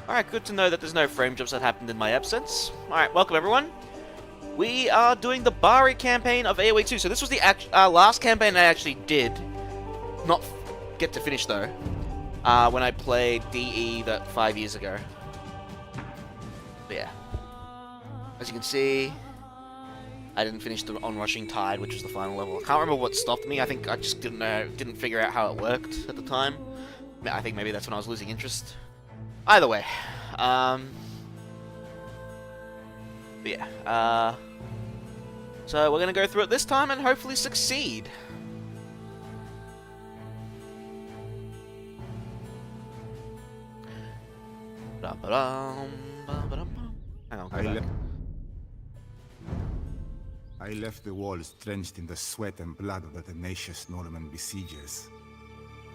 Alright, good to know that there's no frame jumps that happened in my absence. Alright, welcome everyone. We are doing the Bari campaign of Aoe2. So this was the last campaign I actually did. Not get to finish though. When I played DE that 5 years ago. But yeah. As you can see, I didn't finish the Onrushing Tide, which was the final level. I can't remember what stopped me. I think I just didn't figure out how it worked at the time. I think maybe that's when I was losing interest. Either way, but yeah, so we're gonna go through it this time and hopefully succeed. Hang on, go back. I left the walls drenched in the sweat and blood of the tenacious Norman besiegers.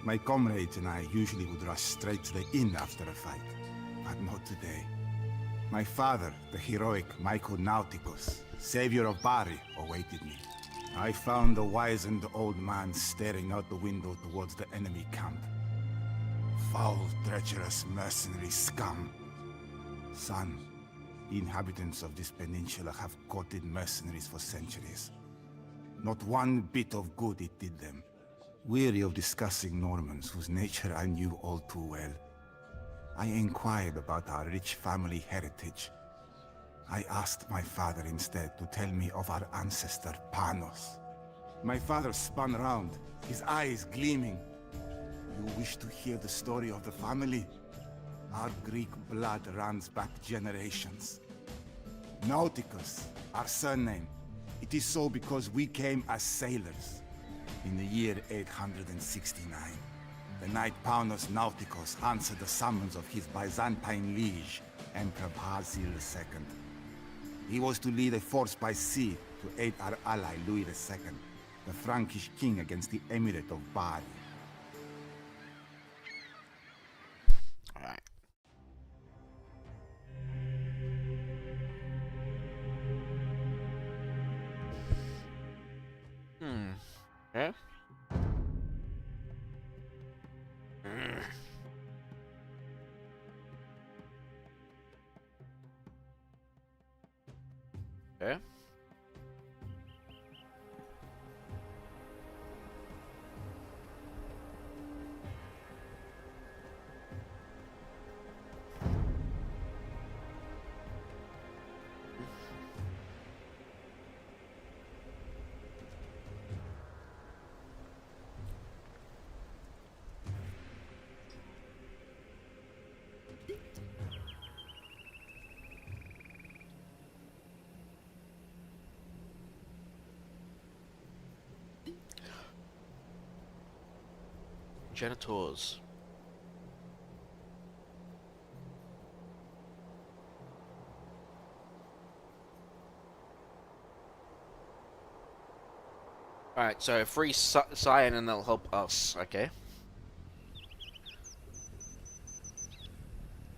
My comrades and I usually would rush straight to the inn after a fight, but not today. My father, the heroic Michael Nauticus, savior of Bari, awaited me. I found the wizened old man staring out the window towards the enemy camp. Foul, treacherous mercenary scum. Son, the inhabitants of this peninsula have courted mercenaries for centuries. Not one bit of good it did them. Weary of discussing Normans whose nature I knew all too well, I inquired about our rich family heritage. I asked my father instead to tell me of our ancestor Panos. My father spun round, his eyes gleaming. You wish to hear the story of the family? Our Greek blood runs back generations. Nauticus, our surname. It is so because we came as sailors. In the year 869, the night Panos Nauticus answered the summons of his Byzantine liege, Emperor Basil II. He was to lead a force by sea to aid our ally Louis II, the Frankish king against the Emirate of Bari. Alright. Yeah. Okay. Janitors. Alright, so free Cyan and they'll help us, okay.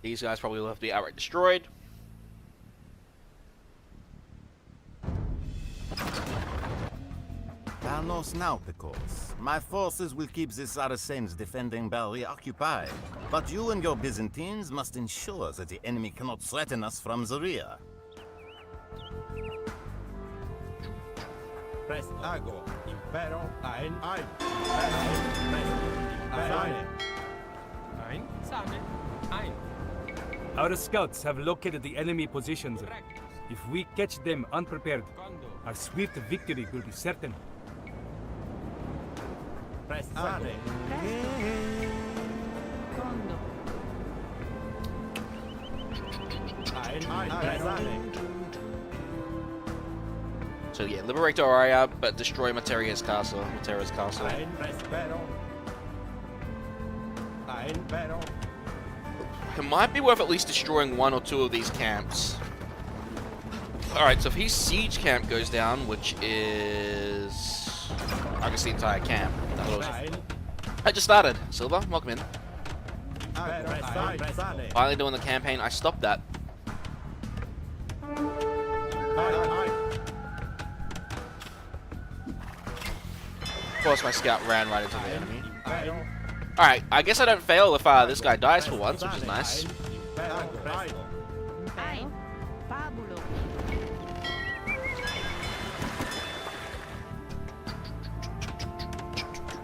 These guys probably will have to be outright destroyed. Panos Nauticus. My forces will keep the Saracens defending Bari occupied, but you and your Byzantines must ensure that the enemy cannot threaten us from the rear. Prestago, Impero, ein, Our scouts have located the enemy positions. If we catch them unprepared, our swift victory will be certain. Prestare, So yeah, liberate Aurea, but destroy Materia's castle. ein, Prespero, ein, Pero, It might be worth at least destroying one or two of these camps. Alright, so if his siege camp goes down, which is... I guess the entire camp. ein, I just started. Silver, welcome in. Prestare, Finally doing the campaign, I stopped that. Of course, my scout ran right into the enemy. Alright, I guess I don't fail if this guy dies for once, which is nice. Impero. Presto. Impero. Fabulo.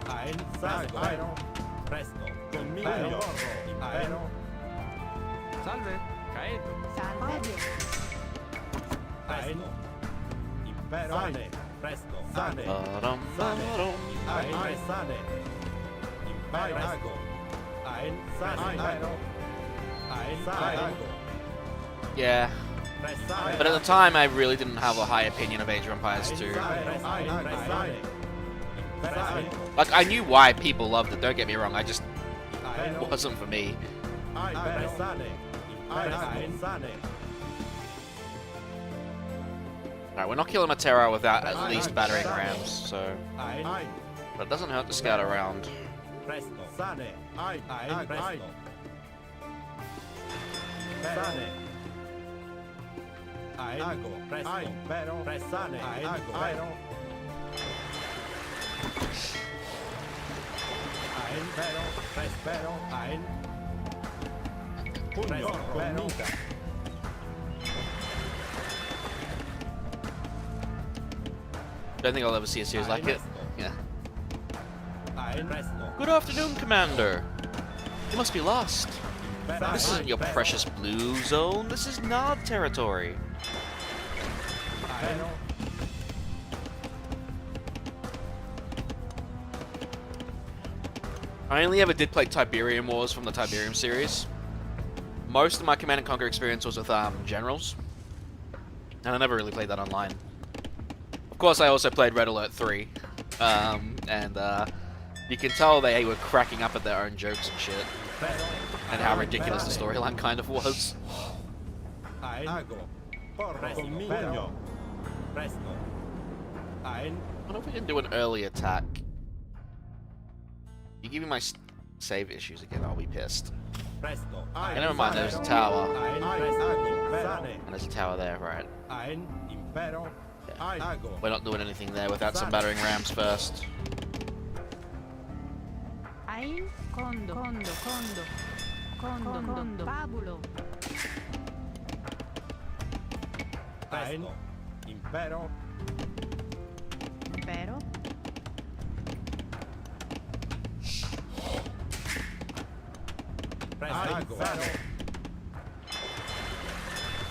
Ein. Impero. Presto. Dominio. Impero. Salve. Caeto. Salve. Ein. Impero. Sane. Presto. Sane. Ba-dum, Sane. ba-dum. Ein. Sane. Impero. Ein. Sane. Impero. Ein. Sane. Yeah, but at the time I really didn't have a high opinion of Age of Empires 2. Like, I knew why people loved it, don't get me wrong, I just... it wasn't for me. Alright, we're not killing a Terra without at least battering rams, so... But it doesn't hurt to scout around. Don't think I'll ever see a series like it. Yeah. Good afternoon, Commander. You must be lost. This isn't your precious blue zone. This is Nod territory. I only ever did play Tiberium Wars from the Tiberium series. Most of my Command and Conquer experience was with generals, and I never really played that online. Of course, I also played Red Alert 3, and you can tell they were cracking up at their own jokes and shit, and how ridiculous the storyline kind of was. I wonder if we can do an early attack. You give me my save issues again, I'll be pissed. Okay, never mind, there's a tower. And there's a tower there, right. Yeah. We're not doing anything there without some battering rams first. Ein. Condo. Fabulo. Ein. Impero. Impero.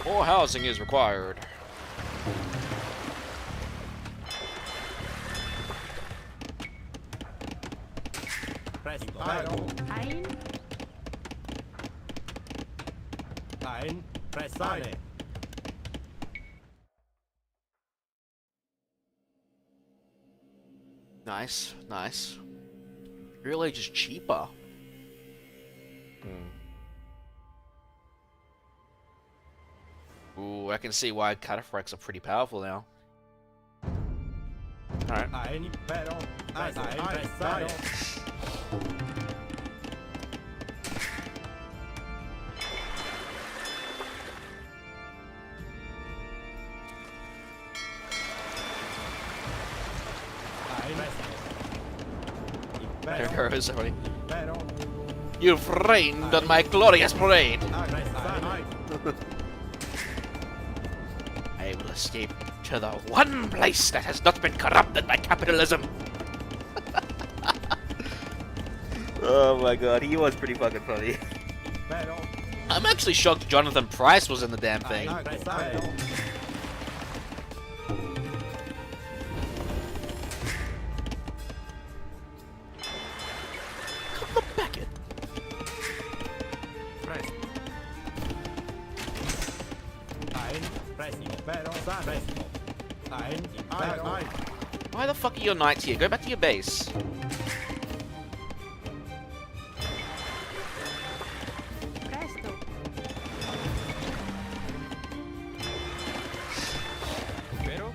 More housing is required. Ein. Ein. Pressare. Nice, nice. Real Age is cheaper. Ooh, I can see why cataphracts are pretty powerful now. Alright. Ein Impero. Ein Pressare. There goes everybody. You've rained on my glorious parade! I will escape to the one place that has not been corrupted by capitalism! Oh my god, he was pretty fucking funny. I'm actually shocked Jonathan Price was in the damn thing. Why the fuck are your knights here? Go back to your base. Presto. Pero.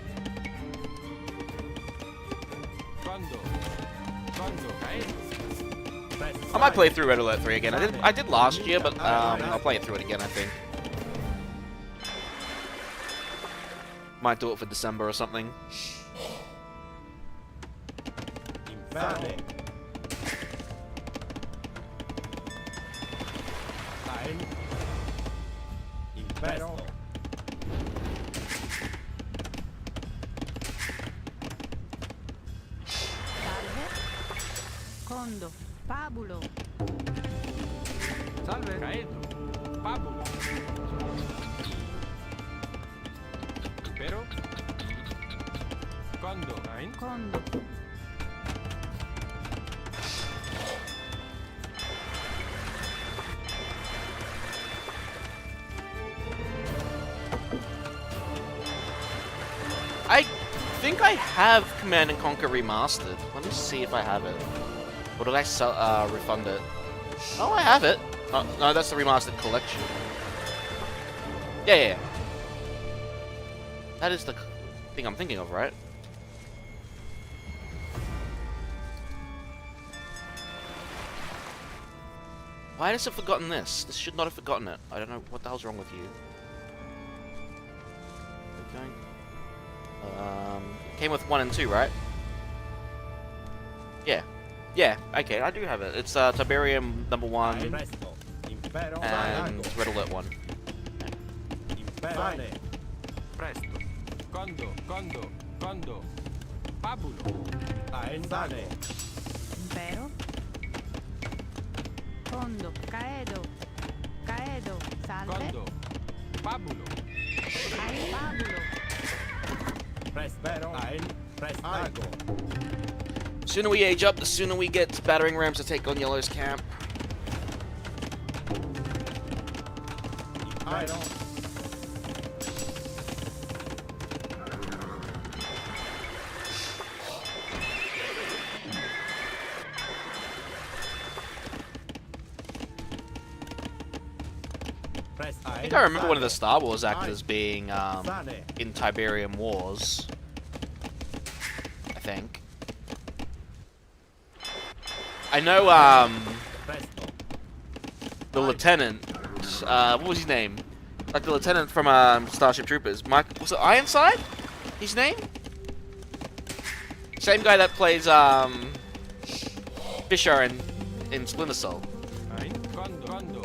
Quando? I might play through Red Alert 3 again. I did last year, but I'll play it through it again, I think. Might do it for December or something. Impero. Salve. Condo. Pabulo. Salve. Caedo. Pabulo. Impero. Condo. Ein. Condo. I think I have Command and Conquer Remastered. Let me see if I have it. Or did I refund it? Oh, I have it. Oh, no, that's the Remastered Collection. Yeah, yeah, yeah. That is the thing I'm thinking of, right? Why has it forgotten this? This should not have forgotten it. I don't know what the hell's wrong with you. Okay. Came with 1 and 2, right? Yeah. Yeah, okay, I do have it. It's Tiberium number 1 Presto. Impero. and Red Alert 1. Impero. Sale. Presto. Condo. Condo. Condo. Pabulo. Ein. Sale. Impero. Condo. Caedo. Caedo. Salve. Condo. Pabulo. Ein Pabulo. Prespero. Ein. Prestago. The sooner we age up, the sooner we get battering rams to take on Yellow's camp. Impero. I think I remember one of the Star Wars actors being in Tiberium Wars. I think. I know the lieutenant. What was his name? Like the lieutenant from Starship Troopers. Mike, was it Ironside? His name? Same guy that plays Fisher in Splinter Cell. Ein. Condo. Condo.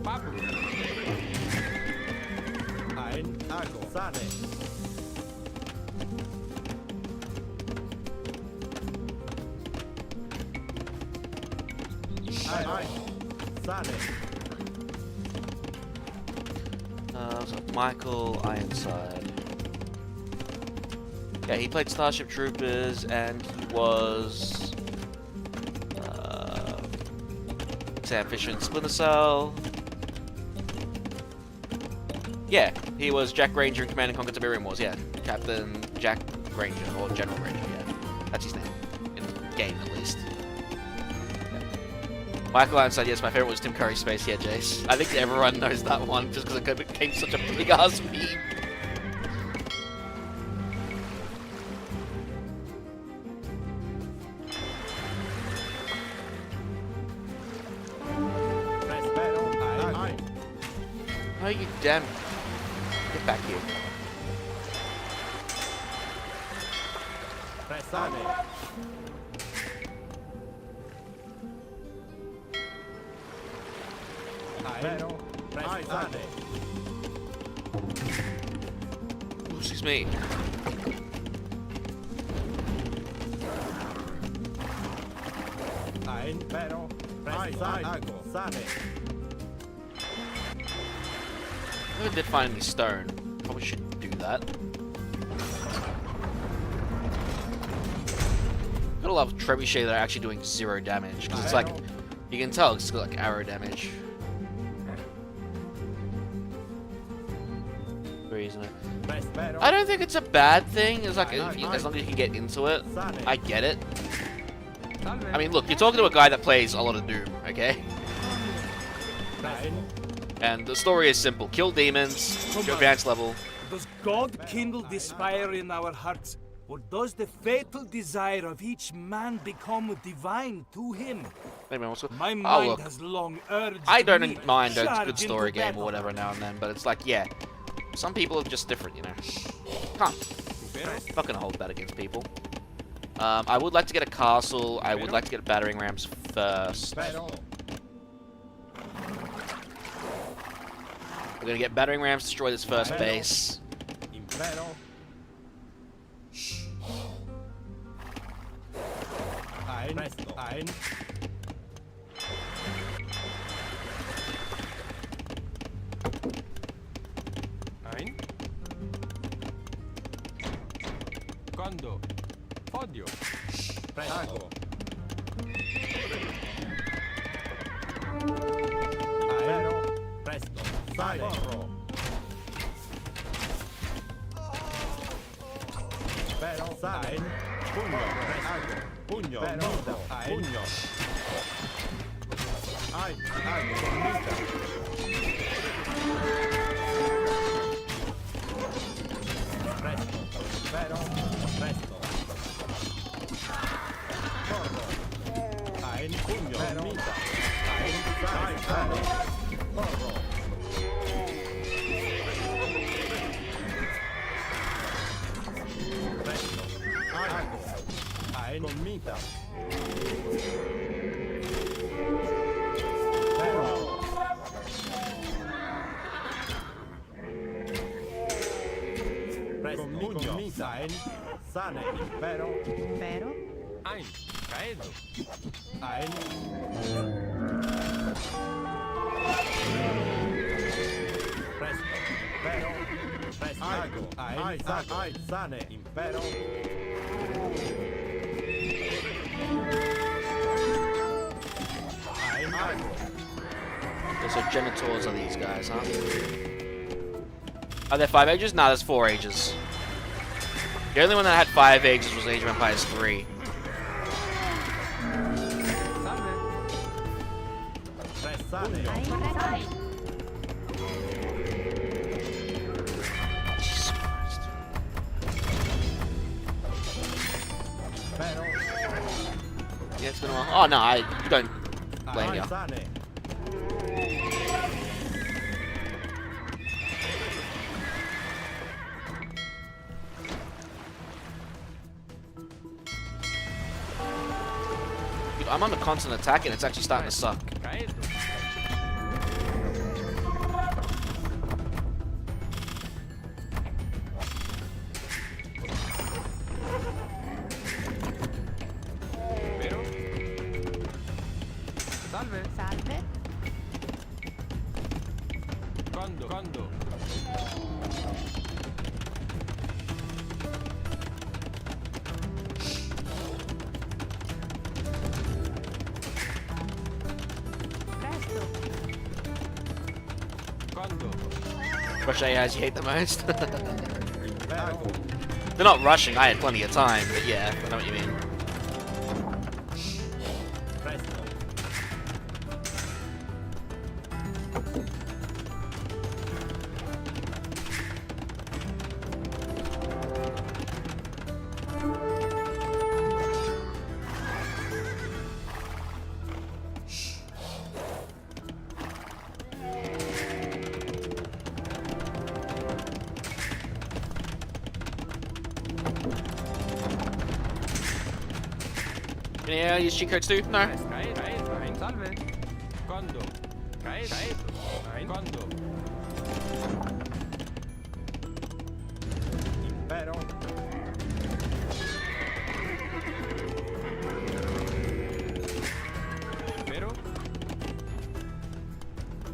Pabulo. Ein. Ago. Sale. Ein. Sale. Was it Michael Ironside. Yeah, he played Starship Troopers, and he was Sam Fisher in Splinter Cell. Yeah, he was Jack Granger in Command and Conquer Tiberium Wars. Yeah, Captain Jack Granger or General Granger. Yeah, that's his name in the game at least. Yeah. Michael Ironside. Yes, my favorite was Tim Curry's Space. Yeah, Jace. I think everyone knows that one just because it became such a big ass meme. Prespero. Ein. Oh, you damn. Get back here. Presale. Impero. Presale. Oh, excuse me. Ein. Impero. Prestago. Sale. I never did find any stone. Probably should do that. Gotta love trebuchet that are actually doing 0 damage because it's like you can tell it's got like arrow damage. Isn't it? Prespero. I don't think it's a bad thing. It's like if you, as long as you can get into it, I get it. I mean, look, you're talking to a guy that plays a lot of Doom, okay? Ein. And the story is simple: kill demons, to advanced level. Does God kindle this fire in our hearts, or does the fatal desire of each man become divine to him? Maybe also. My Oh mind look, has long urged I me don't to mind a charge good story into game battle. or whatever now and then, but it's like, yeah, some people are just different, you know. Can't fucking hold that against people. I would like to get a castle. I would like to get battering rams first. Pero. We're gonna get battering rams, destroy this first Impero. base. Impero. Ein. Presto. Ein. Ein. Quando. Odio. Presto. Aero. Presto. Sale. Corro. Pero. Sale. Pugno. Presto. Pugno. Pero. Pugno. Ai. Ai. Presto. Pero. Presto. Corro. Ein. Pugno. Pero. Ein. Sale. Sale. Corro. Presto. Ago. Ein. Colmita. Pero. Presto. Colmita. Ein. Sane. Pero. Pero. Ein. Caedo. Ein. Presto. Pero. Presto. Ago. Ein. Ai. Sane. Impero. Ein. Ago. So genitors are these guys, huh? Are there 5 ages? Nah, there's 4 ages. The only one that had 5 ages was Age of Empires 3. Pressane. Ein. Sale. Jesus Christ. Pero. Yeah, it's been a while. Oh no, I don't blame you. Sane. Dude, I'm on a constant attack and it's actually starting to suck. Caedo. Pero. Salve. Salve. Quando. Presto. Quando. Rush AIs you hate the most? Pero. They're not rushing, I had plenty of time, but yeah, I know what you mean. Presto. Can you use cheat codes too? No. Caedo. Ein. Salve. Quando. Caedo. Ein. Quando. Impero. Pero.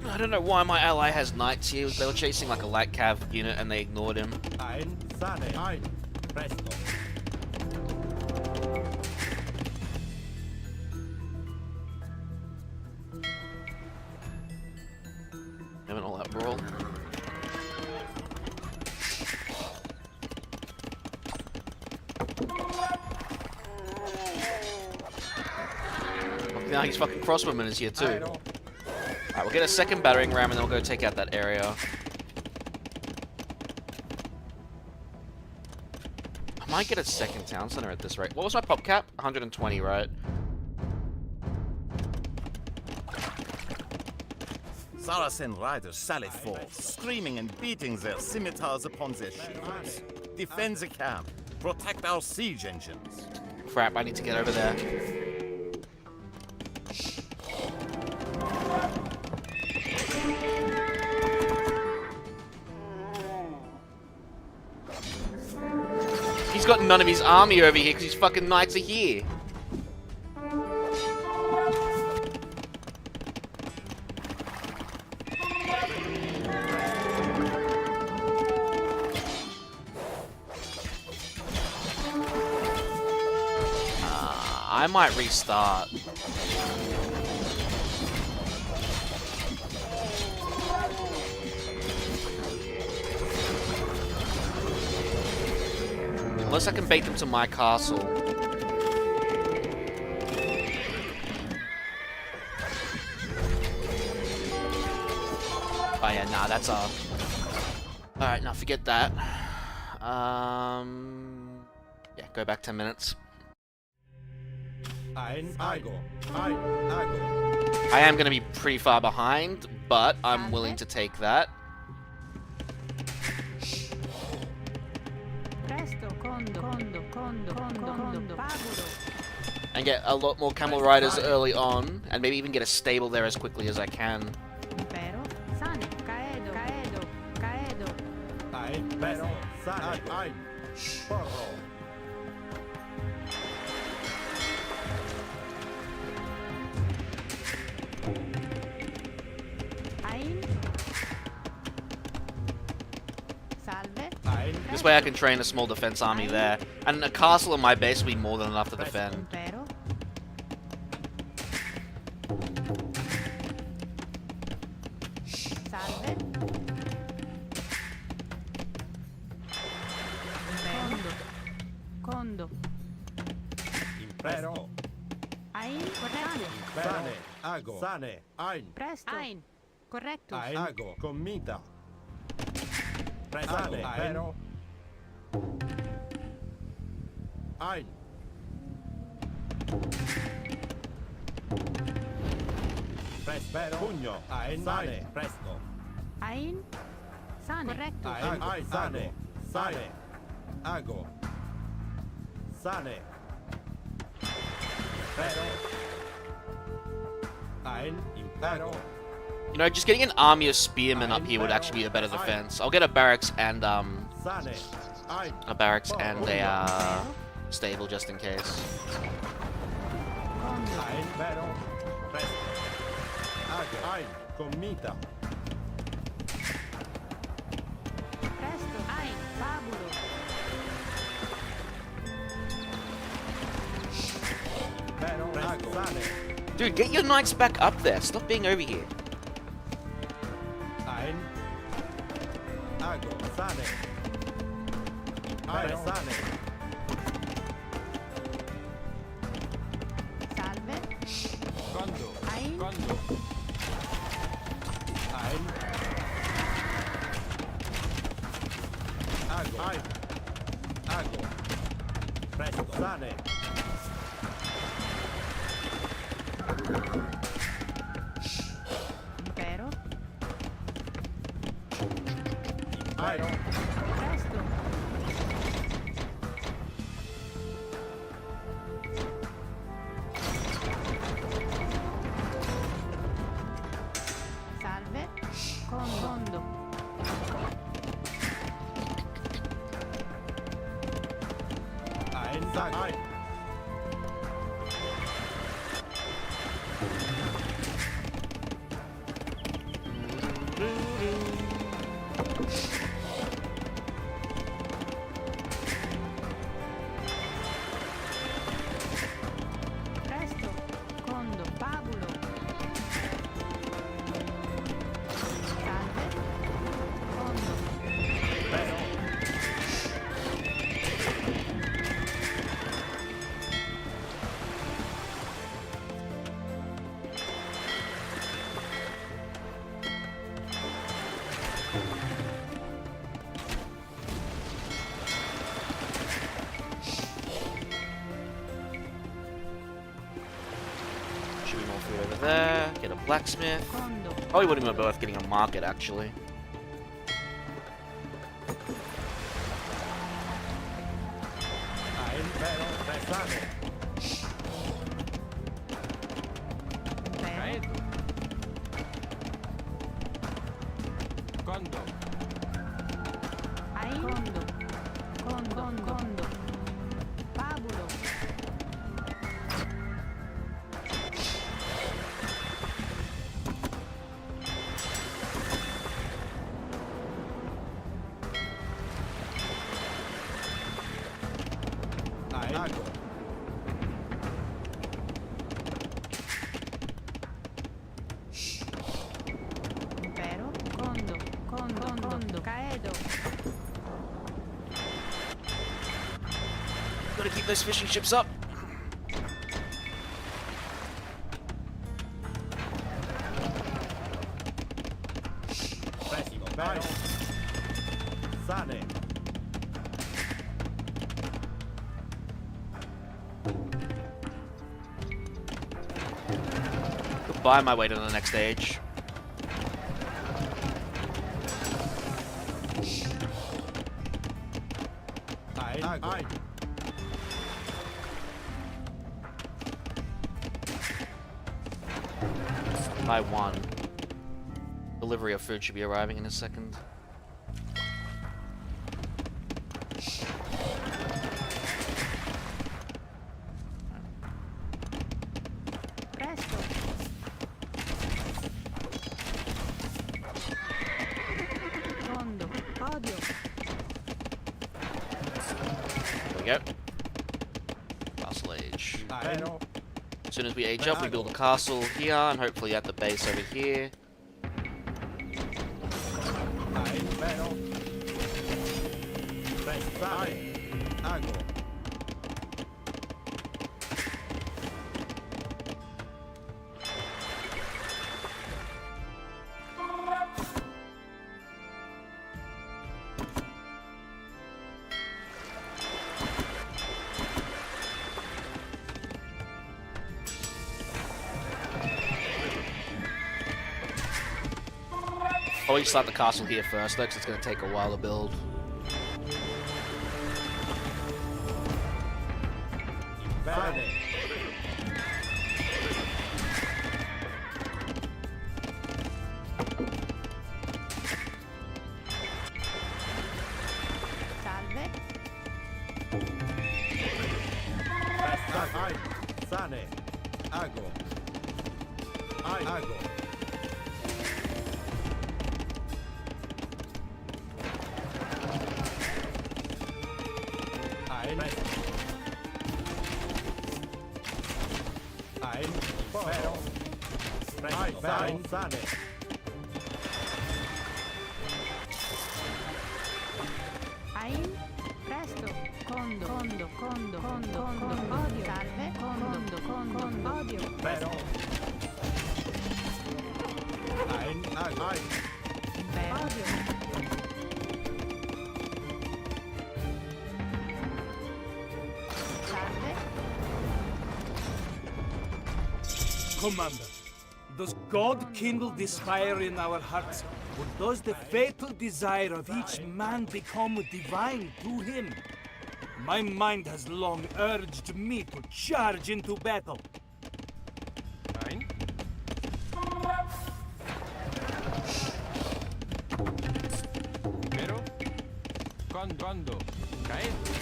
I don't know why my ally has knights here. They were chasing like a light cav unit and they ignored him. Ein. Sane. Ein. Presto. Having all that brawl. Now he's fucking crossbowman is here too. Aero. Alright, we'll get a second battering ram and then we'll go take out that area. I might get a second town center at this rate. What was my pop cap? 120, right? Saracen riders sally forth, screaming and beating their scimitars upon their shields. Defend the camp. Protect our siege engines. Crap, I need to get over there. He's got none of his army over here because his fucking knights are here. I might restart. Unless I can bait them to my castle. Oh yeah, nah, that's a... Alright, now forget that. Yeah, go back 10 minutes. Ago. I am going to be pretty far behind, but I'm willing to take that. Presto, condo, pagulo. And get a lot more camel riders early on, and maybe even get a stable there as quickly as I can. Impero, sane, caedo. Pero. Sane. Porro. Ain. Salve. This way I can train a small defense army there, and a castle in my base will be more than enough to defend. Impero. Salve. Condo. Impero. Ain, corretto. Sane. Ago. Sane. Ein. Presto. Ain. Correcto. Ago. Commita. Sane. Pero. Ein. Presto. Pugno. Sane. Presto. Ain. Sane. Correcto. Sane. Sane. Ago. Sane. Pero. Ein. Impero. You know, just getting an army of spearmen up here would actually be a better defense. I'll get a barracks and Sane. Ein. a stable just in case. Condo. Ein. Pero. Presto. Ago. Ein. Commita. Presto. Ain. Pagulo. Pero. Ago. Sane. Dude, get your knights back up there. Stop being over here. Ein. Ago. Sane. Ein. Sane. Salve. Condo. Ain. Condo. Ein. Ago. Ein. Ago. Presto. Sane. Impero. Ein. Presto. Salve. Condo. Ein. Ein. Presto. Condo. Pagulo. Salve. Condo. Pero. Should be more food over there. Get a blacksmith. Condo. Probably wouldn't be worth getting a market actually. Ein. Pero. Sane. Impero. Condo. Ain. Condo. Condo. Ago. Impero. Condo. Caedo. Gotta keep those fishing ships up. Pessimo. Impero. Sane. Goodbye my way to the next stage. Ein. By one. Delivery of food should be arriving in a second. Presto. Condo. Odio. There we go. Castle age. Impero. As soon as we age up, we build a castle here, and hopefully at the base over here. Impero. Sane. Ago. Probably start the castle here first, though, because it's going to take a while to build. Sane. Salve. Sane. Ago. Ago. Ein. Impero. Sane. Ein. Presto. Condo. Odio. Salve. Condo. Odio. Impero. Ein. Impero. Odio. Salve. Commander, does God kindle this fire in our hearts, or does the fatal desire of each man become divine through him? My mind has long urged me to charge into battle. Ein. Impero. Condo. Caedo.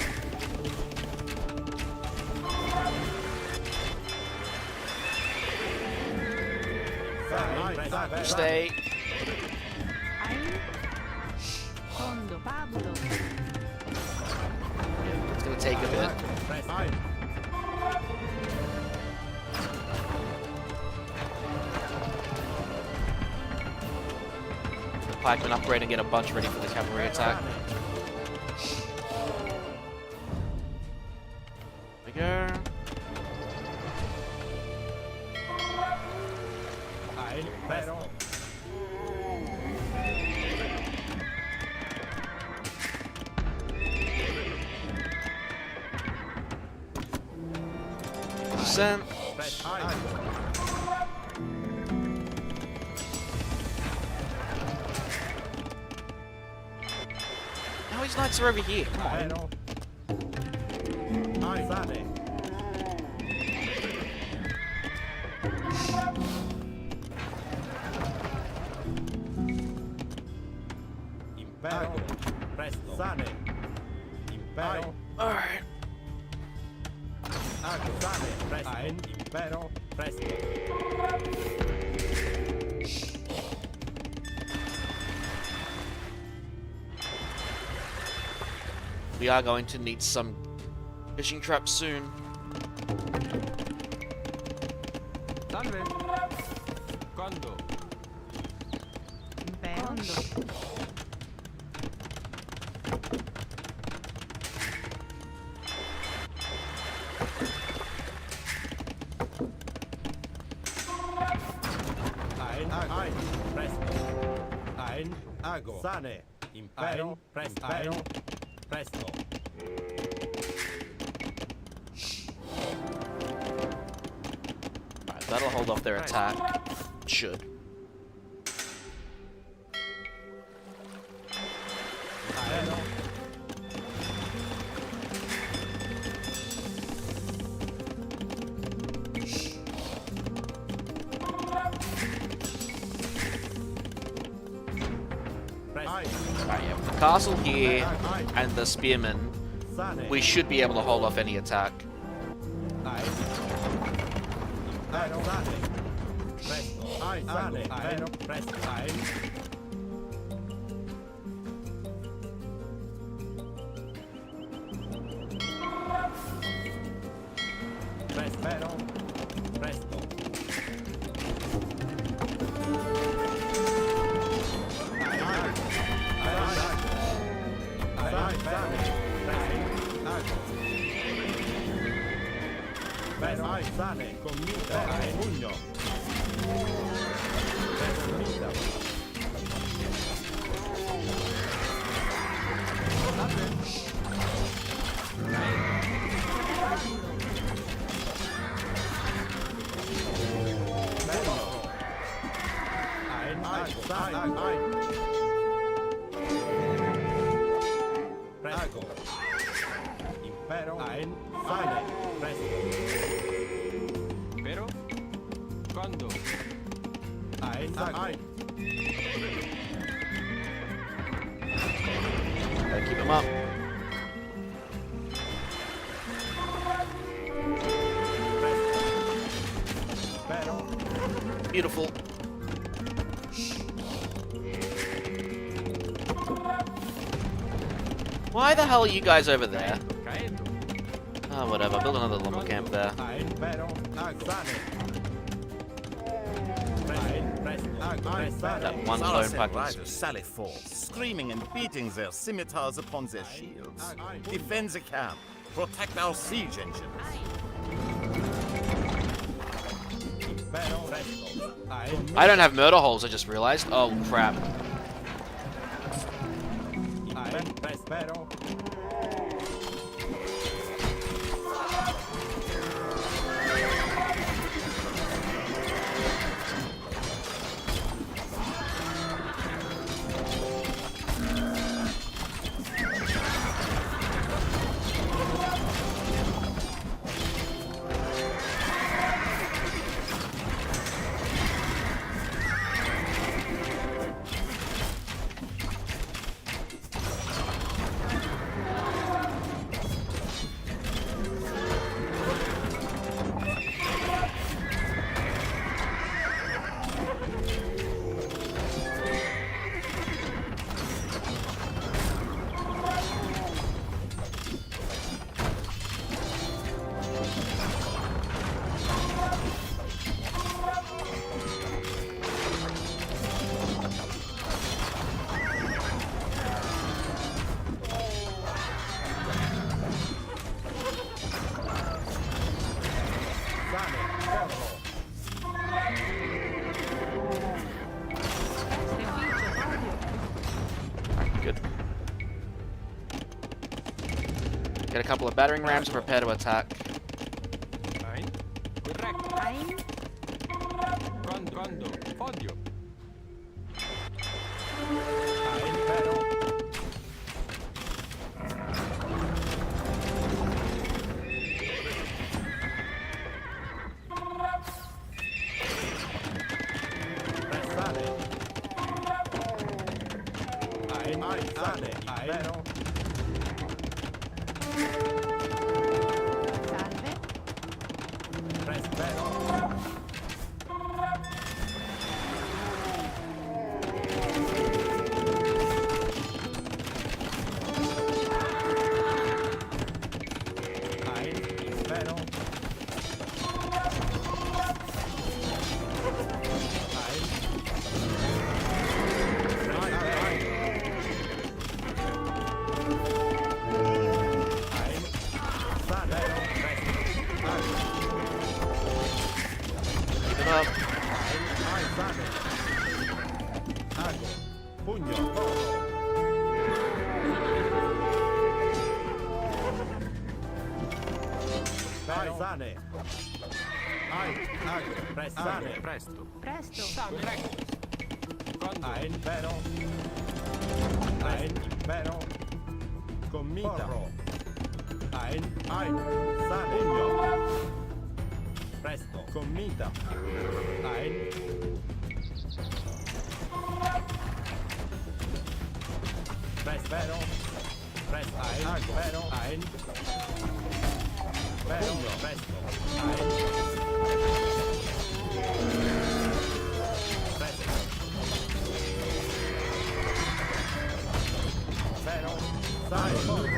Stay. Ein. Condo. Pabulo. It's going to take a bit. Pikemen upgrade and get a bunch ready for the cavalry attack. There we go. Impero. Descent. Now his knights are over here. Come on. Sane. Impero. Presto. Sane. Impero. Alright. Sane. Presto. Ein. Impero. Presto. We are going to need some Fishing trap soon. Salve. Quando? Impero. Ein, presto. Ein, ago. Sane. Impero, presto. Impero, presto. Alright, that'll hold off their attack. Should. Impero. Alright, yeah, with the castle here and the spearmen, Sane. we should be able to hold off any attack. Ein. Impero, sane. Presto. Ein, sane. Impero, presto. Ein. Prespero. Presto. Sane, commita, pugno. Commita. Prego. Impero. Ein. Sane. Presto. Pero? Quando? Ein. Ein. Gotta keep him up. Pero. Beautiful. Why the hell are you guys over there? Caendo. Oh, whatever. Build another lumber camp there. Ein. Pero. Sane. That one lone Saracen fucking... riders sally forth, screaming and beating their scimitars upon their shields. Defend the camp. Protect our siege engines. I don't have murder holes, I just realized. Oh, crap. Good. Get a couple of battering rams and prepare to attack. Ein. Corretto. Ein. Quando? Odio. Salve. Pugno. Porro. Pressane. Pressane. Presto. Presto. Sam, rectus. Quando? Ein. Vero. Ein. Vero. Commita. Ein. Sane. Pugno. Presto. Commita. Ein. Vero. Ein. Vero. Ein. Vero. Presto. Ein. Presto. Vero. Sai. Porro.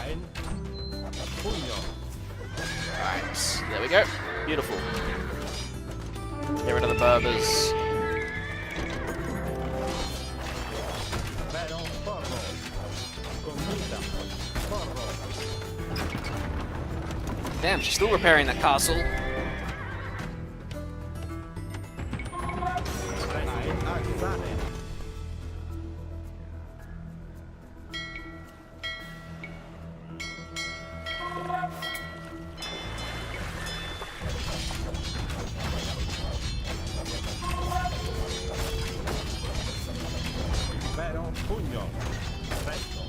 Ein. Pugno. Alright, there we go. Beautiful. Get rid of the Berbers. Vero. Porro. Commita. Porro. Damn, she's still repairing that castle. Ein. Sane. Vero. Pugno. Presto.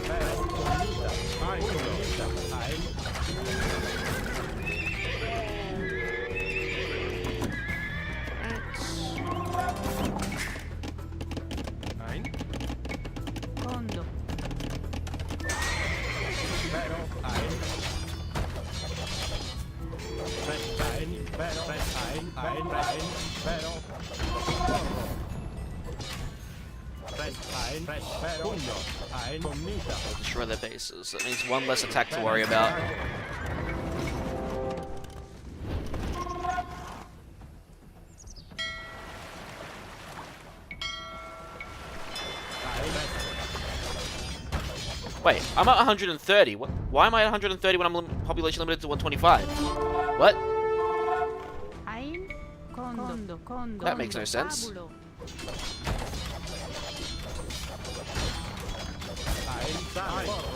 Vero. Commita. Pugno. Ein. Ein. Condo. Vero. Ein. Ein. Vero. Ein. Vero. Porro. Ein. Vero. Pugno. Ein. Commita. Destroy their bases. That means one less attack to worry about. Wait, I'm at 130. Why am I at 130 when I'm population limited to 125? What? Ein. Condo. Condo. That makes no sense. Fabulo. Ein. Porro.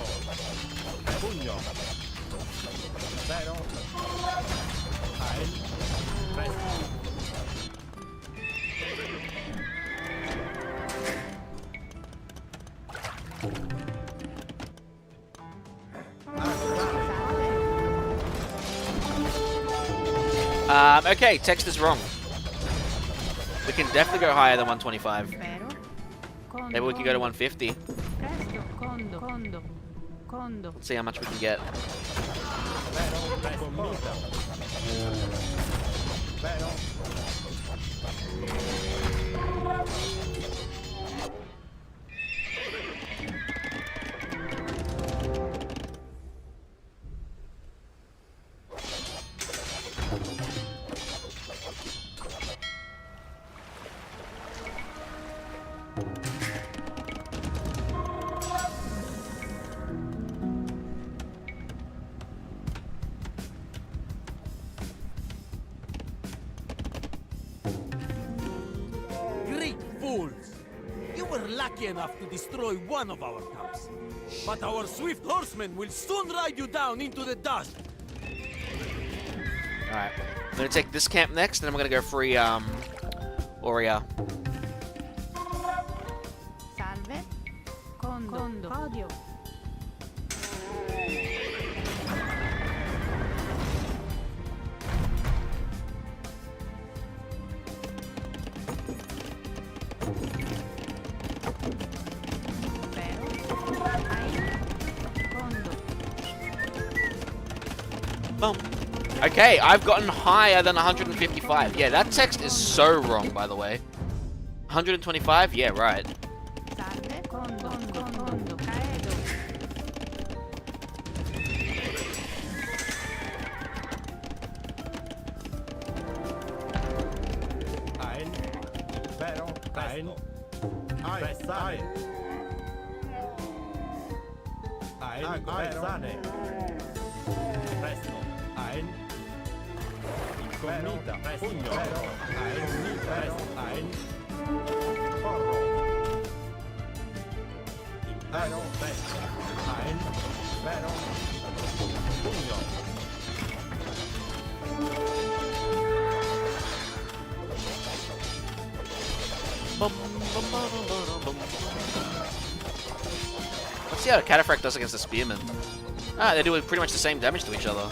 Pugno. Vero. Ein. Presto. Okay, text is wrong. We can definitely go higher than 125. Vero. Condo. Maybe we can go to 150. Presto. Condo. Condo. Condo. See how much we can get. Vero. Commita. Vero. Great fools! You were lucky enough to destroy one of our camps. But our swift horsemen will soon ride you down into the dust. Alright. I'm gonna take this camp next, and then I'm gonna go free, Oria. Salve. Condo. Condo. Odio. Vero. Ein. Condo. Boom. Okay, I've gotten higher than 155. Yeah, that text is so wrong, by the way. 125? Yeah, right. Salve. Condo. Condo. Condo. Caedo. Ein. Vero. Ein. Pressare. Ein. Sane. Presto. Ein. Incognita. Pugno. Ein. Presto. Ein. Porro. Impero. Presto. Ein. Vero. Pugno. Let's see how a Cataphract does against the Spearman. Ah, they're doing pretty much the same damage to each other.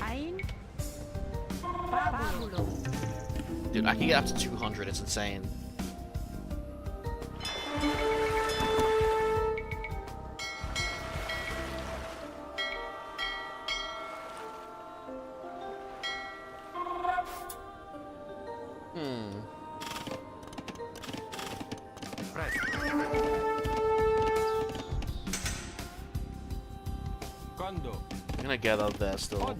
Ein Fabulo. Dude, I can get up to 200, it's insane. Quando? I'm gonna get out there still.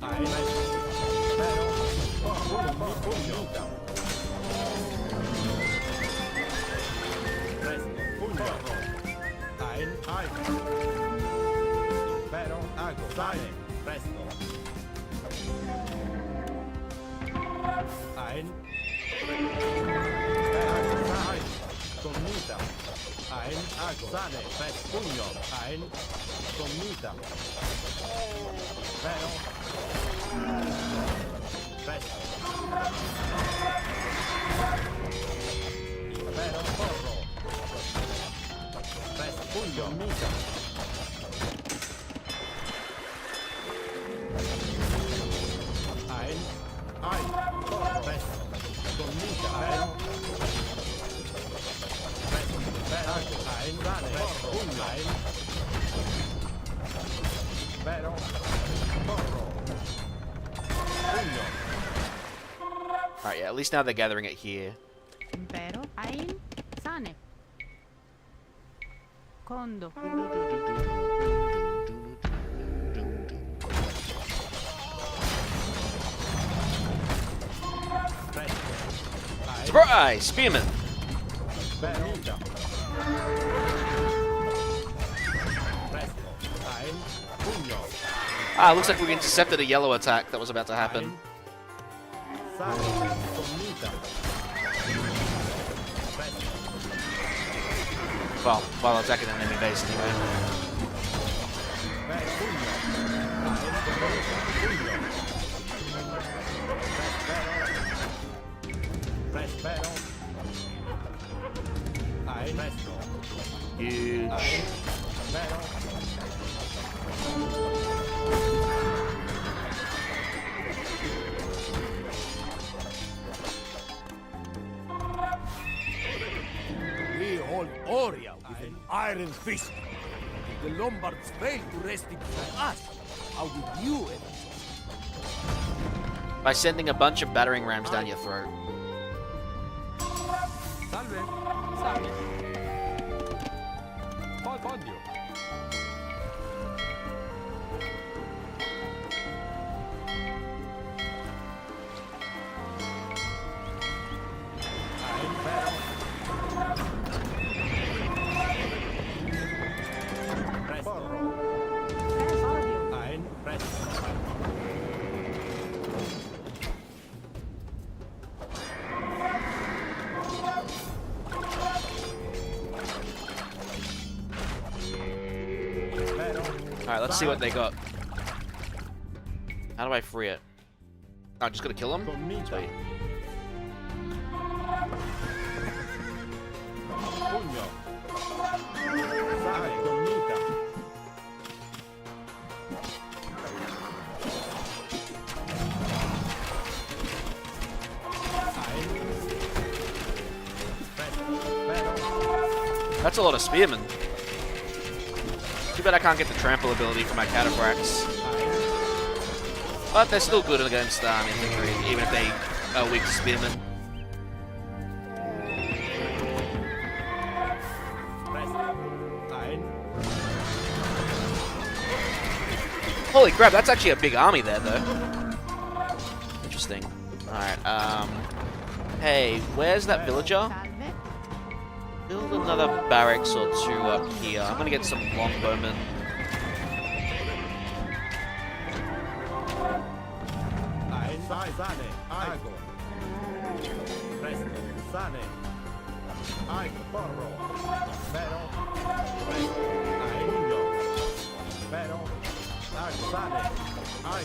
Alright, yeah, at least now they're gathering it here. Impero. Ein Sane. Condo. Surprise! Spearman! Ah, looks like we've intercepted a yellow attack that was about to happen. Well, while attacking an enemy base anyway. Huge. We hold Oria with an iron fist. If the Lombards fail to wrest it from us, how would you ever? By sending a bunch of battering rams down your throat. Salve. Salve. Podio. Alright, let's see what they got. How do I free it? Oh, just gotta kill him? Sweet. That's a lot of spearmen. Too bad I can't get the trample ability for my cataphracts. But they're still good against infantry, even if they are weak to spearmen. Holy crap, that's actually a big army there, though. Interesting. Alright, hey, where's that villager? Salve. Build another barracks or two up here. I'm gonna get some longbowmen. Sane, Ago. Presto, Sane. Ago, Porro. Pero. Presto, Aegno. Pero. Ago, Sane. Ai.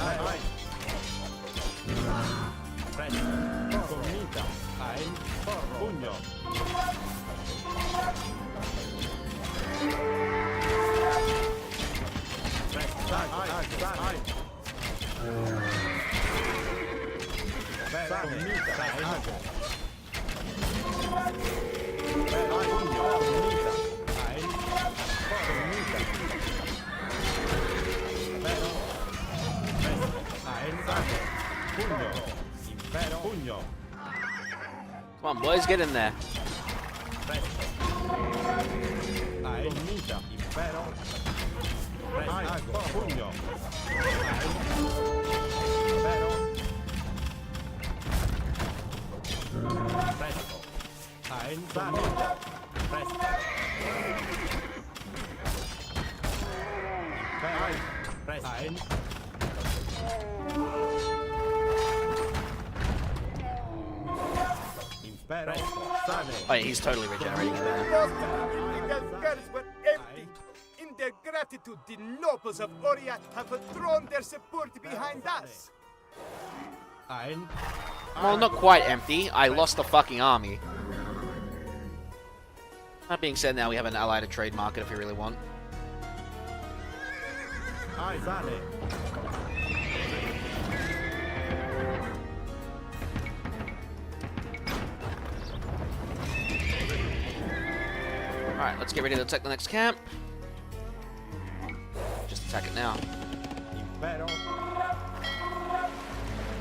Ai. Presto, Comita. Ai, Porro. Pugno. Presto, Ai. Come on, boys, get in there. Oh, yeah, he's totally regenerating in there. Their bells were empty. In their gratitude, the nobles of Oriat have thrown their support behind us. Well, not quite empty. I lost the fucking army. That being said, now we have an ally to trade market if we really want. Alright, let's get ready to attack the next camp. Just attack it now.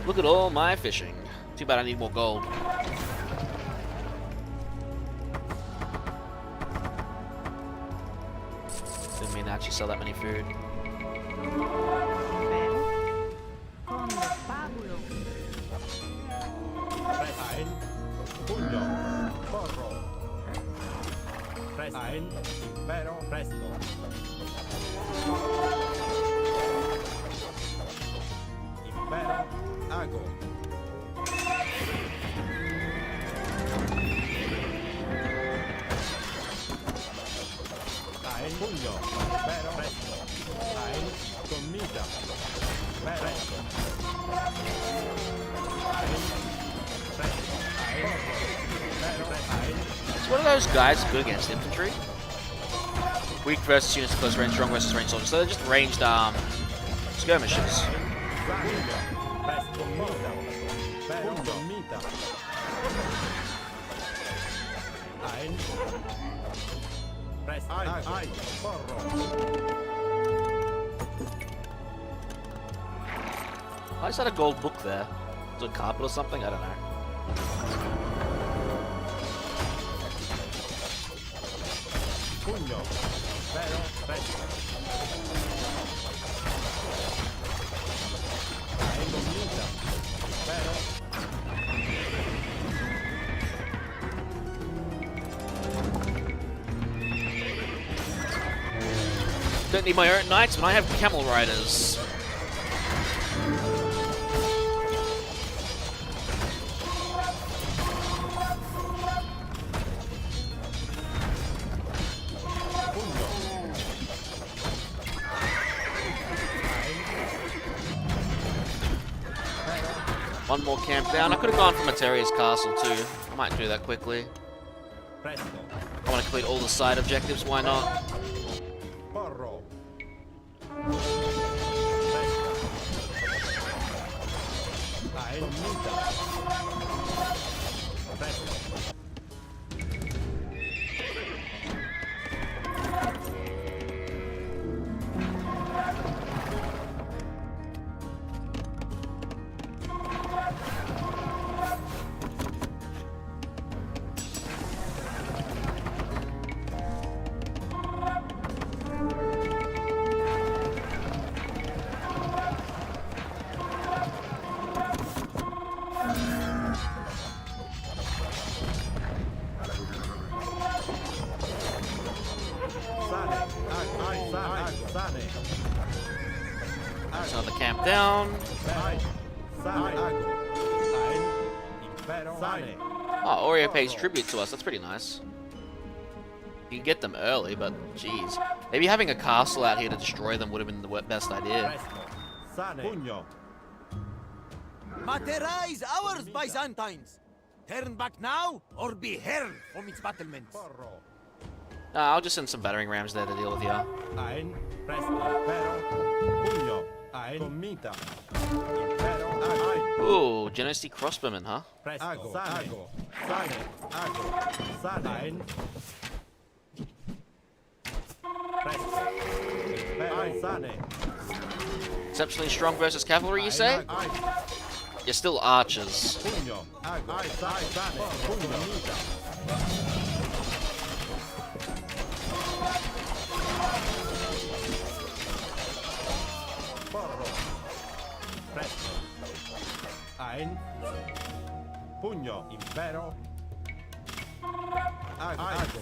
Look at all my fishing. Too bad I need more gold. Didn't mean to actually sell that many food. Vero. Conde Pabulo. Ago. Pugno. Pero. Presto. Comita. Presto. So what are those guys good against infantry? Weak versus units close range, strong versus range soldiers. So they're just ranged skirmishers. Why is that a gold book there? Is it a carpet or something? I don't know. Pugno. Pero. Presto. Pero. Don't need my own knights when I have camel riders. One more camp down. I could have gone for Materia's castle too. I might do that quickly. I want to complete all the side objectives, why not? Porro. There's another camp down. Oh, Oreo pays tribute to us. That's pretty nice. You can get them early, but jeez. Maybe having a castle out here to destroy them would have been the best idea. Matera is ours, Byzantines! Turn back now, or be held from its battlements. Nah, I'll just send some battering rams there to deal with you. Ooh, Genesee crossbowmen, huh? Exceptionally strong versus cavalry, you say? You're still archers. Pugno, impero.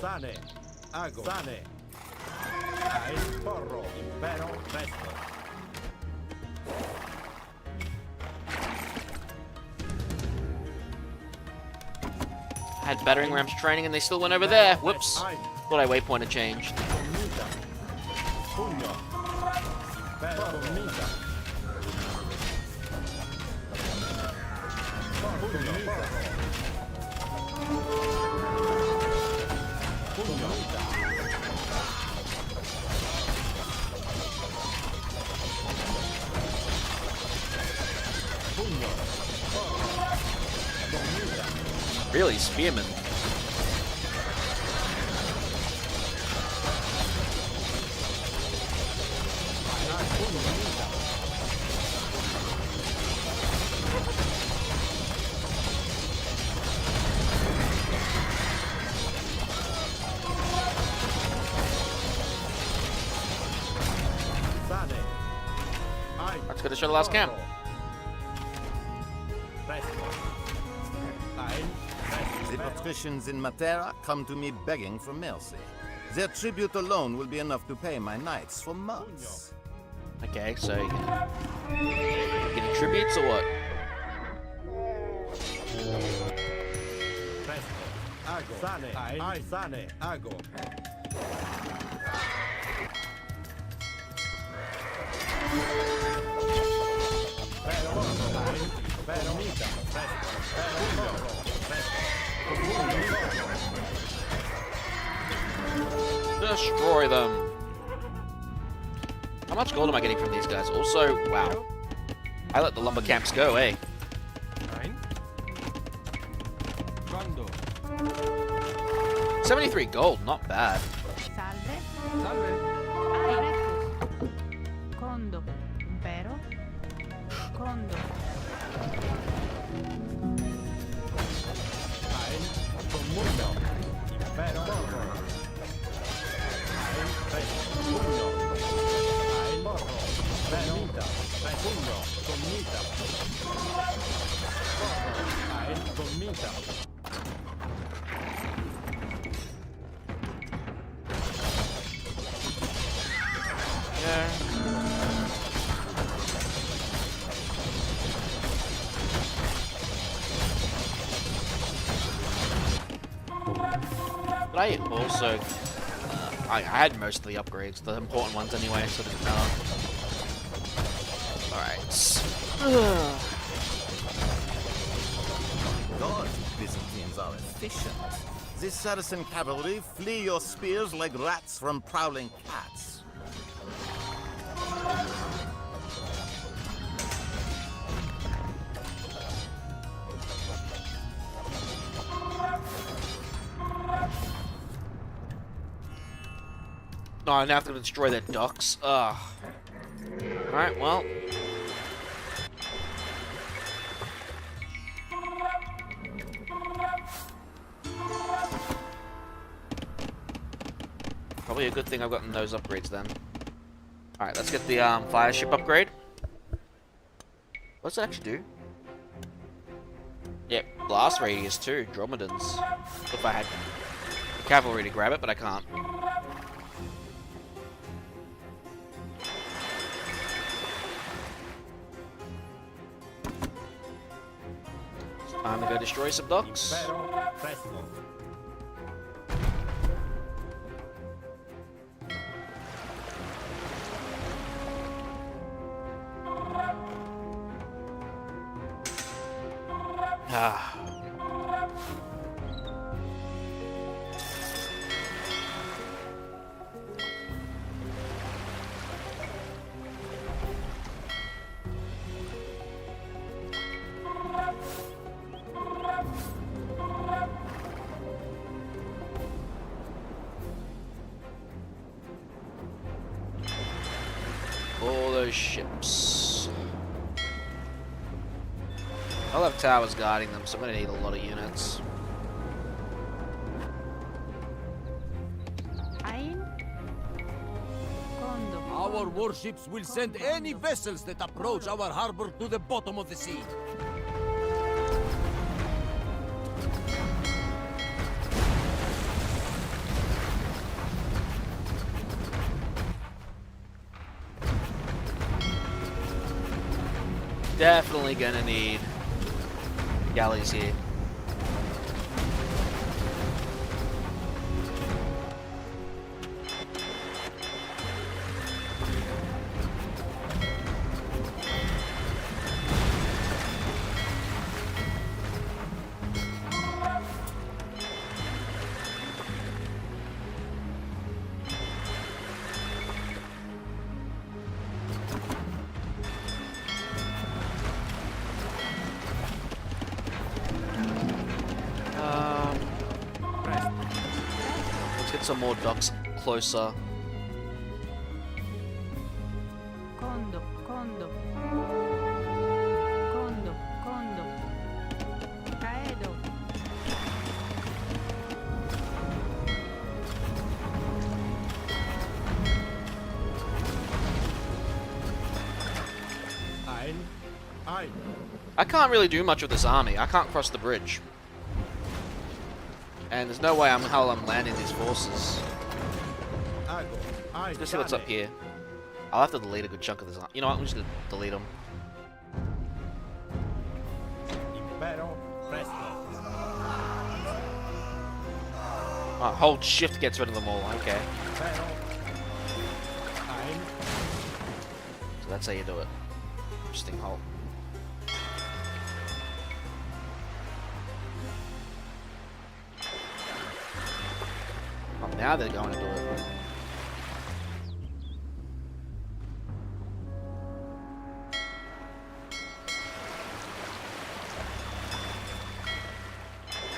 Sane. Ago. Sane. Porro, impero, presto. Had battering rams training and they still went over there. Whoops. Thought I waypointed changed. Pugno. Impero, mita. Really, spearmen. Let's go to show the last camp. The patricians in Matera come to me begging for mercy. Their tribute alone will be enough to pay my knights for months. Okay, so getting tributes or what? Sane. Ago. Destroy them. How much gold am I getting from these guys? Also, wow. I let the lumber camps go, eh? 73 gold, not bad. Salve. Salve. Rectus. Condo. Impero. Condo. But I also, I had most of the upgrades, the important ones anyway, so it didn't matter. Alright. God, Byzantines are efficient. This Saracen cavalry flee your spears like rats from prowling cats. Oh, I now have to destroy their docks. Ugh. Alright, well. Probably a good thing I've gotten those upgrades then. Alright, let's get the fire ship upgrade. What's that actually do? Yep, blast radius too, Dromedans. If I had cavalry to grab it, but I can't. Time to go destroy some docks. Impero presto. Ah. All those ships. I'll have towers guarding them, so I'm going to need a lot of units. Ein. Kondo. Our warships will send any vessels that approach our harbor to the bottom of the sea. Definitely gonna need galleys here. Let's get some more docks closer. Kondo. Kondo. Kondo. Kondo. Caedo. Ein. I can't really do much with this army. I can't cross the bridge. And there's no way I'm landing these forces. Ago. Ai Let's see what's up here. I'll have to delete a good chunk of this. You know what? I'm just gonna delete them. Impero presto. Oh, hold shift gets rid of them all. Okay. Impero. Ein. So that's how you do it. Interesting hold. Oh, now they're going to do it.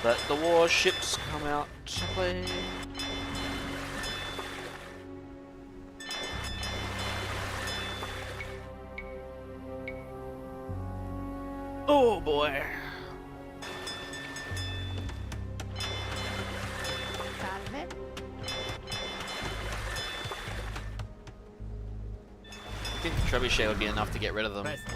Let the warships come out to play. Oh boy. Salve. I think the trebuchet would be enough to get rid of them. Presto.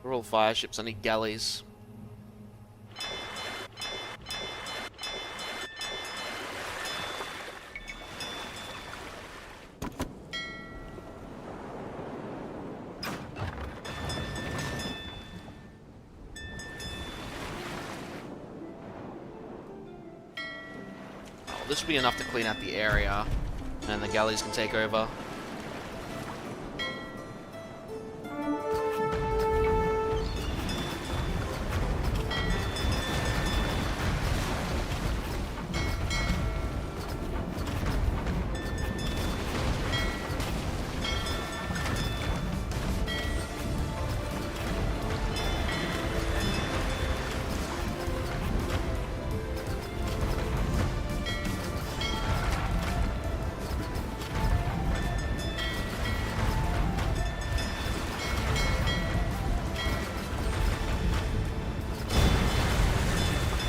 We're all fire ships, I need galleys. Oh, this will be enough to clean out the area, and the galleys can take over.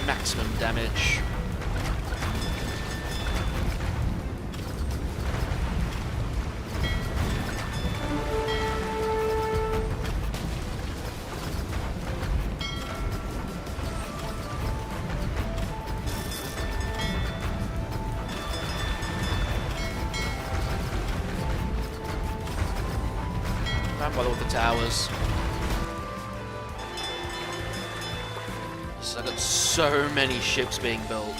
Maximum damage. bother with the towers. So I got so many ships being built.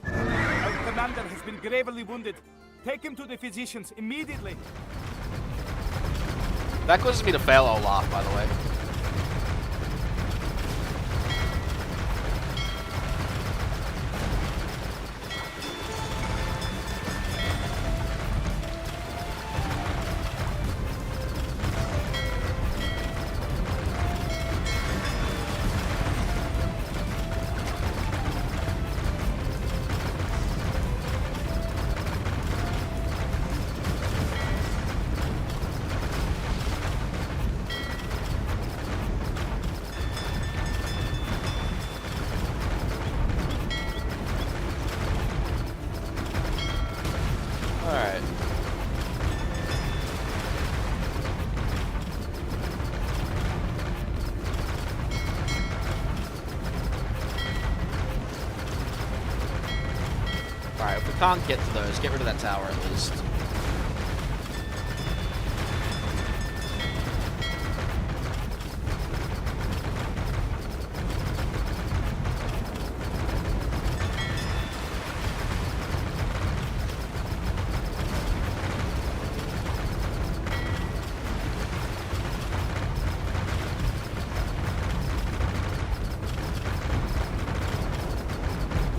Our commander has been gravely wounded. Take him to the physicians immediately. That causes me to fail Olaf, by the way. Alright. Alright, if we can't get to those, get rid of that tower at least.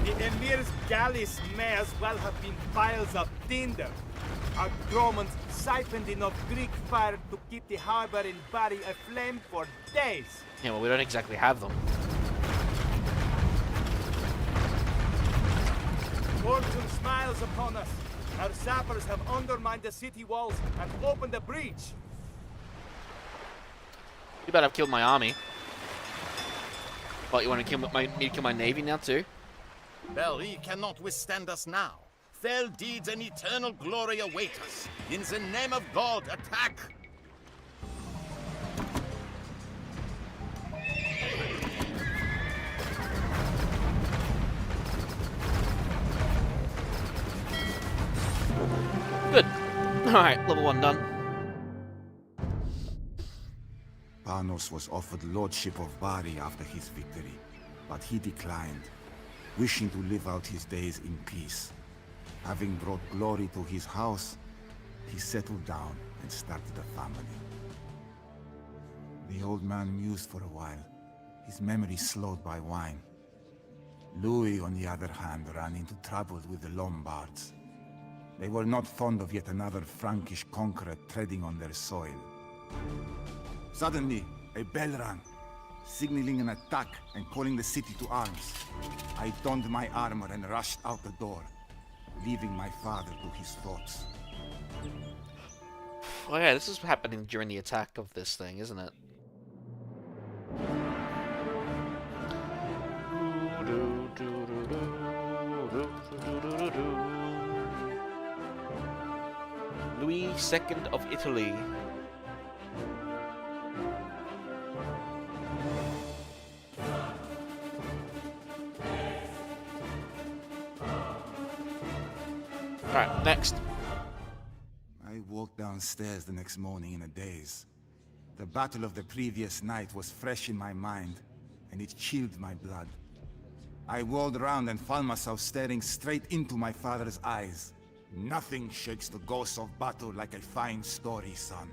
The Emir's galleys may as well have been piles of tinder. Our Romans siphoned enough Greek fire to keep the harbor in Bari aflame for days. Yeah, well, we don't exactly have them. Fortune smiles upon us. Our sappers have undermined the city walls and opened a breach. You better have killed my army. But you want to kill me to kill my navy now too? Bari cannot withstand us now. Fell deeds and eternal glory await us. In the name of God, attack! Good. Alright, level 1 done. Panos was offered lordship of Bari after his victory, but he declined, wishing to live out his days in peace. Having brought glory to his house, he settled down and started a family. The old man mused for a while, his memory slowed by wine. Louis, on the other hand, ran into trouble with the Lombards. They were not fond of yet another Frankish conqueror treading on their soil. Suddenly, a bell rang, signaling an attack and calling the city to arms. I donned my armor and rushed out the door, leaving my father to his thoughts. Oh yeah, this is happening during the attack of this thing, isn't it? Louis II of Italy. Alright, next. I walked downstairs the next morning in a daze. The battle of the previous night was fresh in my mind, and it chilled my blood. I whirled around and found myself staring straight into my father's eyes. Nothing shakes the ghost of battle like a fine story, son.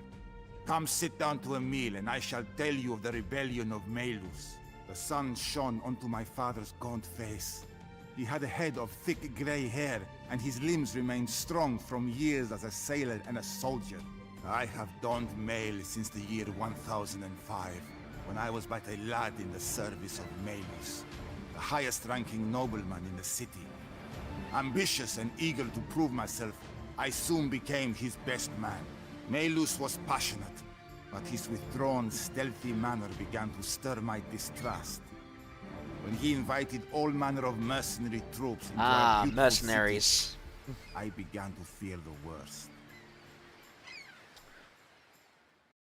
Come sit down to a meal, and I shall tell you of the rebellion of Melus. The sun shone onto my father's gaunt face. He had a head of thick grey hair, and his limbs remained strong from years as a sailor and a soldier. I have donned mail since the year 1005, when I was but a lad in the service of Malus, the highest-ranking nobleman in the city. Ambitious and eager to prove myself, I soon became his best man. Malus was passionate, but his withdrawn, stealthy manner began to stir my distrust. When he invited all manner of mercenary troops into our beautiful mercenaries. city, I began to fear the worst.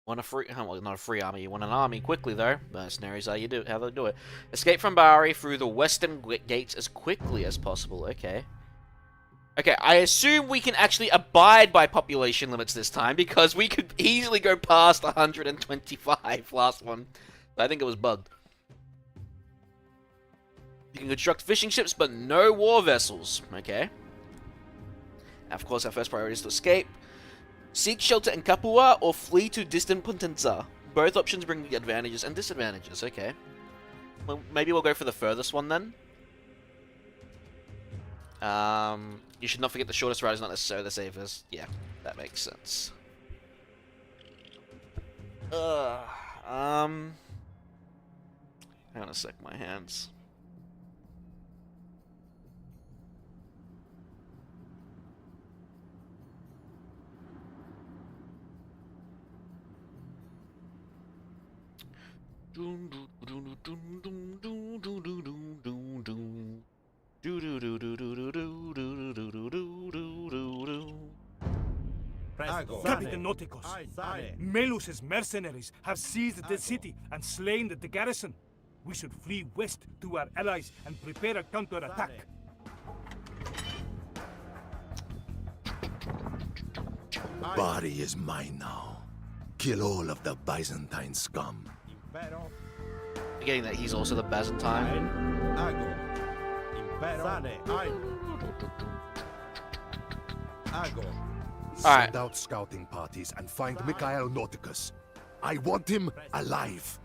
Want a free, well, not a free army, you want an army quickly though. Mercenaries, how they do it. Escape from Bari through the western gates as quickly as possible. Okay. Okay, I assume we can actually abide by population limits this time, because we could easily go past 125 last one. I think it was bugged. You can construct fishing ships, but no war vessels. Okay. And of course, our first priority is to escape. Seek shelter in Capua or flee to distant Potenza. Both options bring advantages and disadvantages. Okay. Well, maybe we'll go for the furthest one then. You should not forget the shortest route is not necessarily the safest. Yeah, that makes sense. Hang on a sec, my hands. Captain Nauticus, Melus's mercenaries have seized the city and slain the garrison. We should flee west to our allies and prepare a counter-attack. Bari is mine now. Kill all of the Byzantine scum. Forgetting that he's also the Byzantine. Send out scouting parties and find Mikhail Nauticus. I want him alive.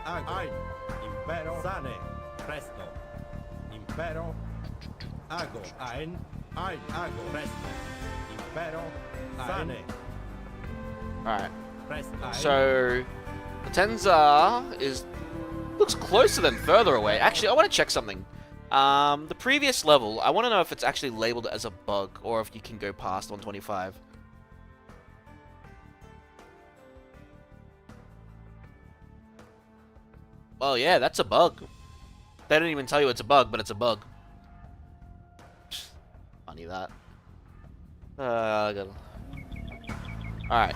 Impero. Sane. Presto. Impero. Ago. Ago. Presto. Impero. Sane. Alright. So Potenza looks closer than further away. Actually, I want to check something. The previous level, I want to know if it's actually labeled as a bug or if you can go past 125. Oh yeah, that's a bug. They don't even tell you it's a bug, but it's a bug. Funny that. Alright,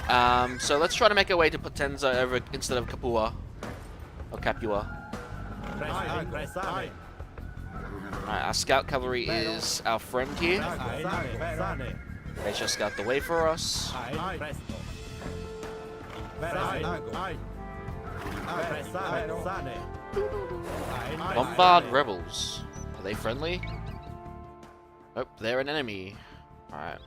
so let's try to make our way to Potenza over instead of Capua. Or Capua. Alright, our scout cavalry is our friend here. They shall scout the way for us. Bombard rebels. Are they friendly? Nope, they're an enemy. Alright.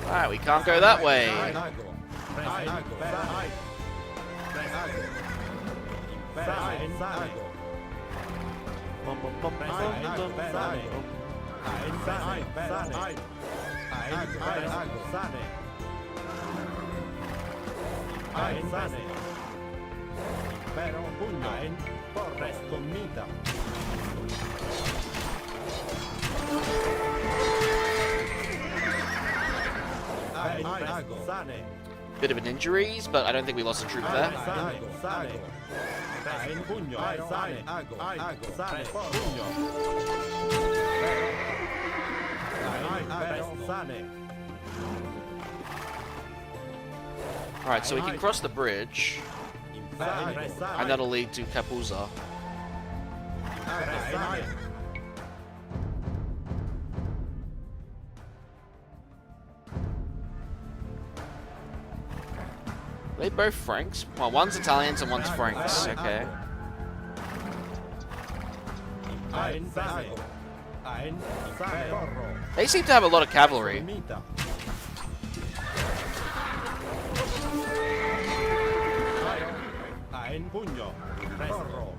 Alright, we can't go that way. Bit of an injuries, but I don't think we lost a troop there. Alright, so we can cross the bridge, and that'll lead to Capuzza. Are they both Franks? Well, one's Italians and one's Franks, okay. They seem to have a lot of cavalry. Ein pugno. Presto.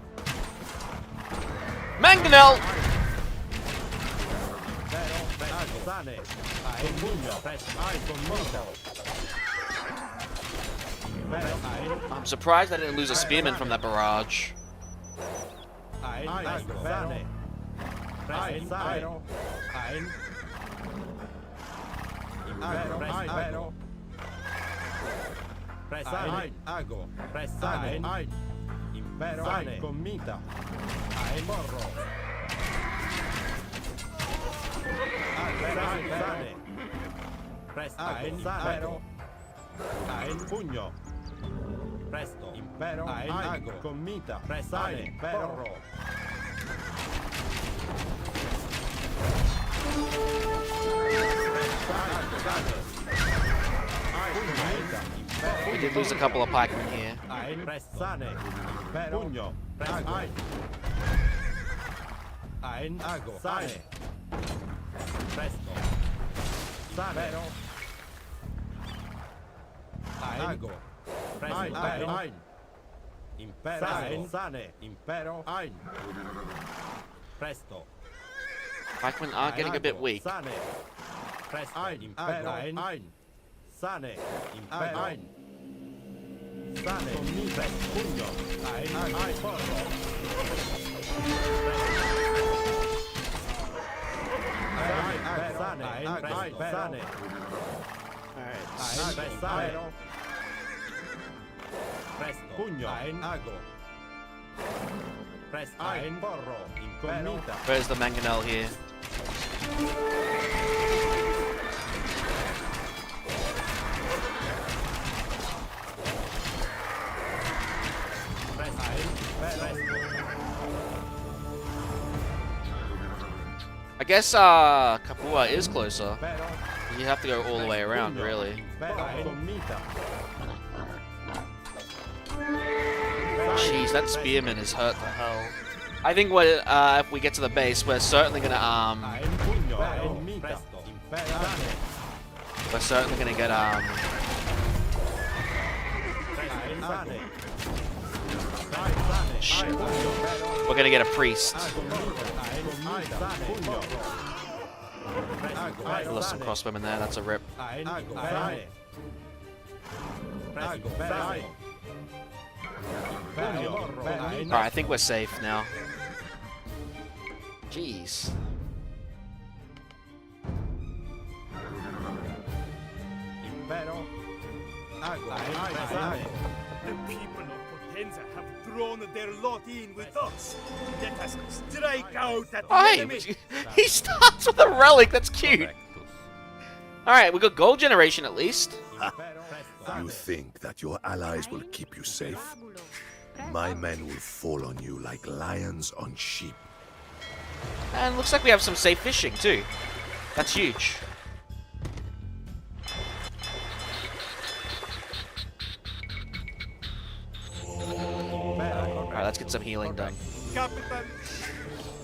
Mangonel! Sane. Ein pugno. Presto. Ein commento. I'm surprised I didn't lose a spearman from that barrage. Ein Sane. Ein Sane. Ein Impero. Presane. Ago. Presane. Ein Impero. Ein Commita. Ein Morro. Presane. Presane. Impero. Ein Pugno. Presto. Impero. Ein Ago. Commita. Presane. Impero. We did lose a couple of pikemen here. Ein Presane. Pugno. Ein. Ein Ago. Sane. Presto. Sane. Ago. Presto. Ein. Impero. Sane. Impero. Ein. Presto. Pikemen are getting a bit weak. Sane. Presto. Ein. Impero. Ein. Sane. Impero. Ein. Sane. Presto. Pugno. Ein. Porro. Sane. Ein. Sane. Alright. Presto. Pugno. Ein. Ago. Presto. Ein. Porro. Incognita. Where's the Mangonel here? I guess Capua is closer. You have to go all the way around, really. Jeez, that spearman is hurt to hell. I think if we get to the base, we're certainly gonna get shit. We're gonna get a priest. I lost some crossbowmen there. That's a rip. Alright, I think we're safe now. Jeez. The people of Potenza have thrown their lot in with us. Let us strike out at the Oh, enemy. hey! He starts with a relic. That's cute. Alright, we got gold generation at least. You think that your allies will keep you safe? My men will fall on you like lions on sheep. And looks like we have some safe fishing too. That's huge. Alright, let's get some healing done. Capitan,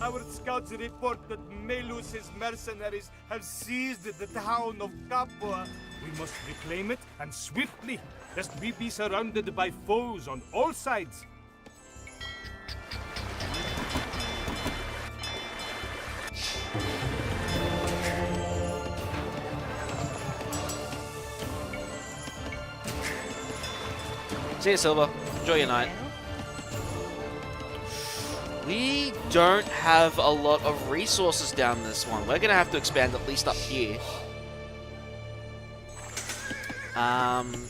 our scouts report that Melus's mercenaries have seized the town of Capua. We must reclaim it, and swiftly, lest we be surrounded by foes on all sides. See you, Silver. Enjoy your night. We don't have a lot of resources down this one. We're gonna have to expand at least up here.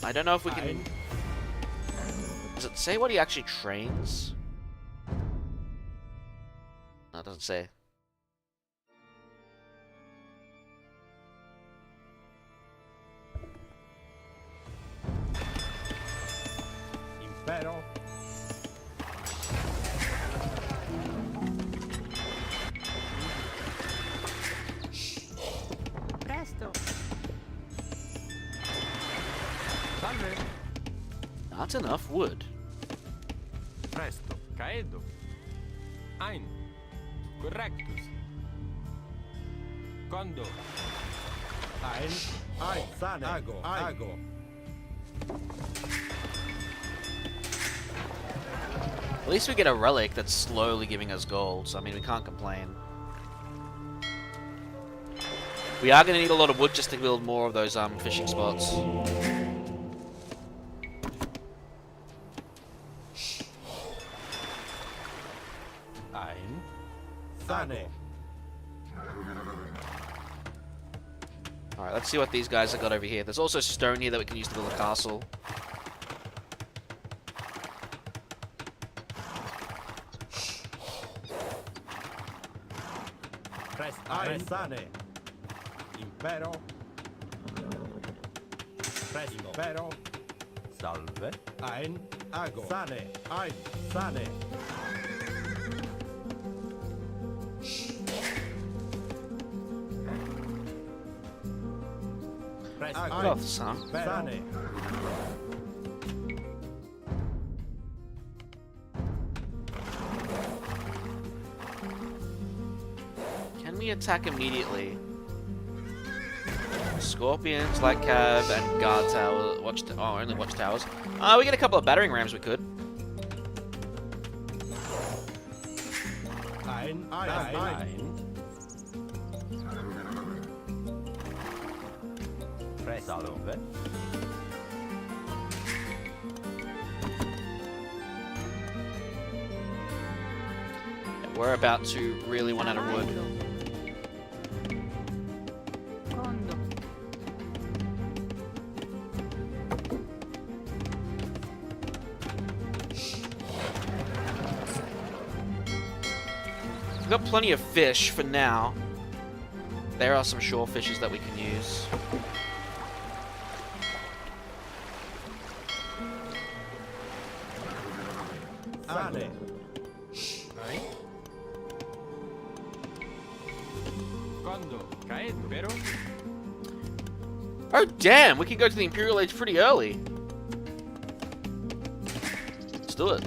I don't know if we can... Does it say what he actually trains? No, it doesn't say. Impero. Presto. Not enough wood. Presto. Caedo. Ein. Correctus. Condo. Ein. Sane. Ago. At least we get a relic that's slowly giving us gold, so I mean, we can't complain. We are going to need a lot of wood just to build more of those fishing spots. Ein. Sane. Alright, let's see what these guys have got over here. There's also stone here that we can use to build a castle. Ein. Sane. Impero. Presto. Impero. Salve. Ein. Ago. Sane. Ein. Sane. Presto. Cloths, huh? Sane. Can we attack immediately? Scorpions, light cab, and guard tower. Oh, only watchtowers. We get a couple of battering rams we could. Ein. Ein. Salve. We're about to really run out of wood. Condo. We've got plenty of fish for now. There are some shore fishes that we can use. Sane. Quando? Caedo, pero? Oh damn, we can go to the Imperial Age pretty early. Let's do it.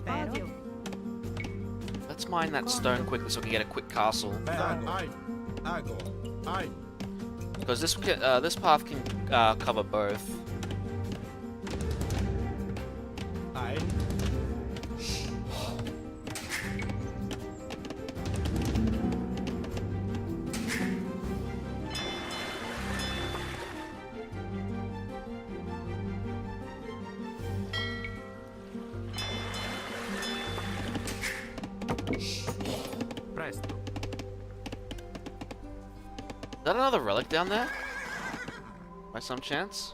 Pero. Let's mine that stone quickly so we can get a quick castle. Ein. Ago. Ein. Because this path can cover both. Ein. Presto. Is that another relic down there? By some chance?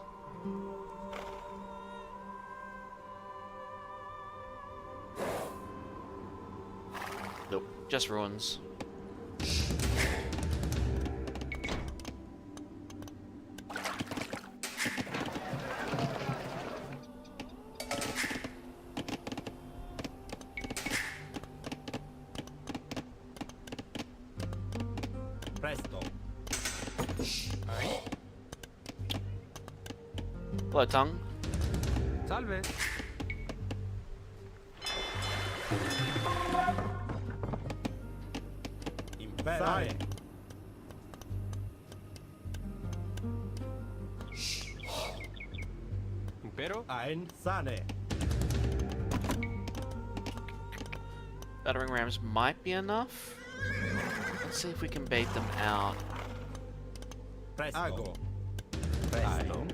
Nope, just ruins. Presto. Hello, tongue. Salve. Impero. Sane. Impero? Ein. Sane. Battering rams might be enough. Let's see if we can bait them out. Presto. Ago. Presto.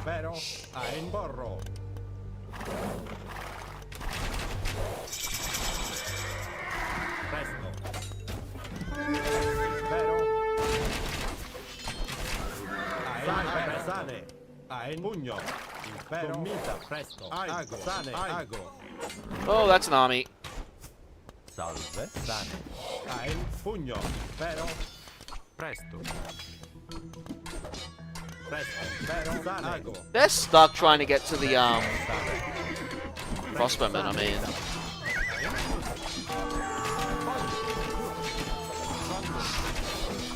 Impero. Ein. Borro. Presto. Impero. Ein. Sane. Ein. Pugno. Impero. Commita. Presto. Ago. Sane. Ago. Oh, that's an army. Salve. Sane. Ein. Pugno. Impero. Presto. Presto. Impero. Sane. Ago. They're stuck trying to get to the crossbowmen, I mean.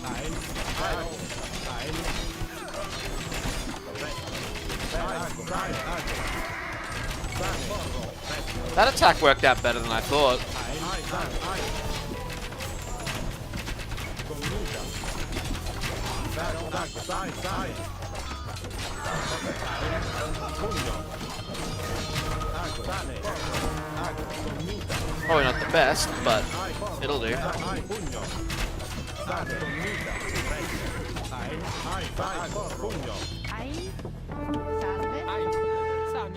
Ein. That attack worked out better than I thought. Probably not the best, but it'll do.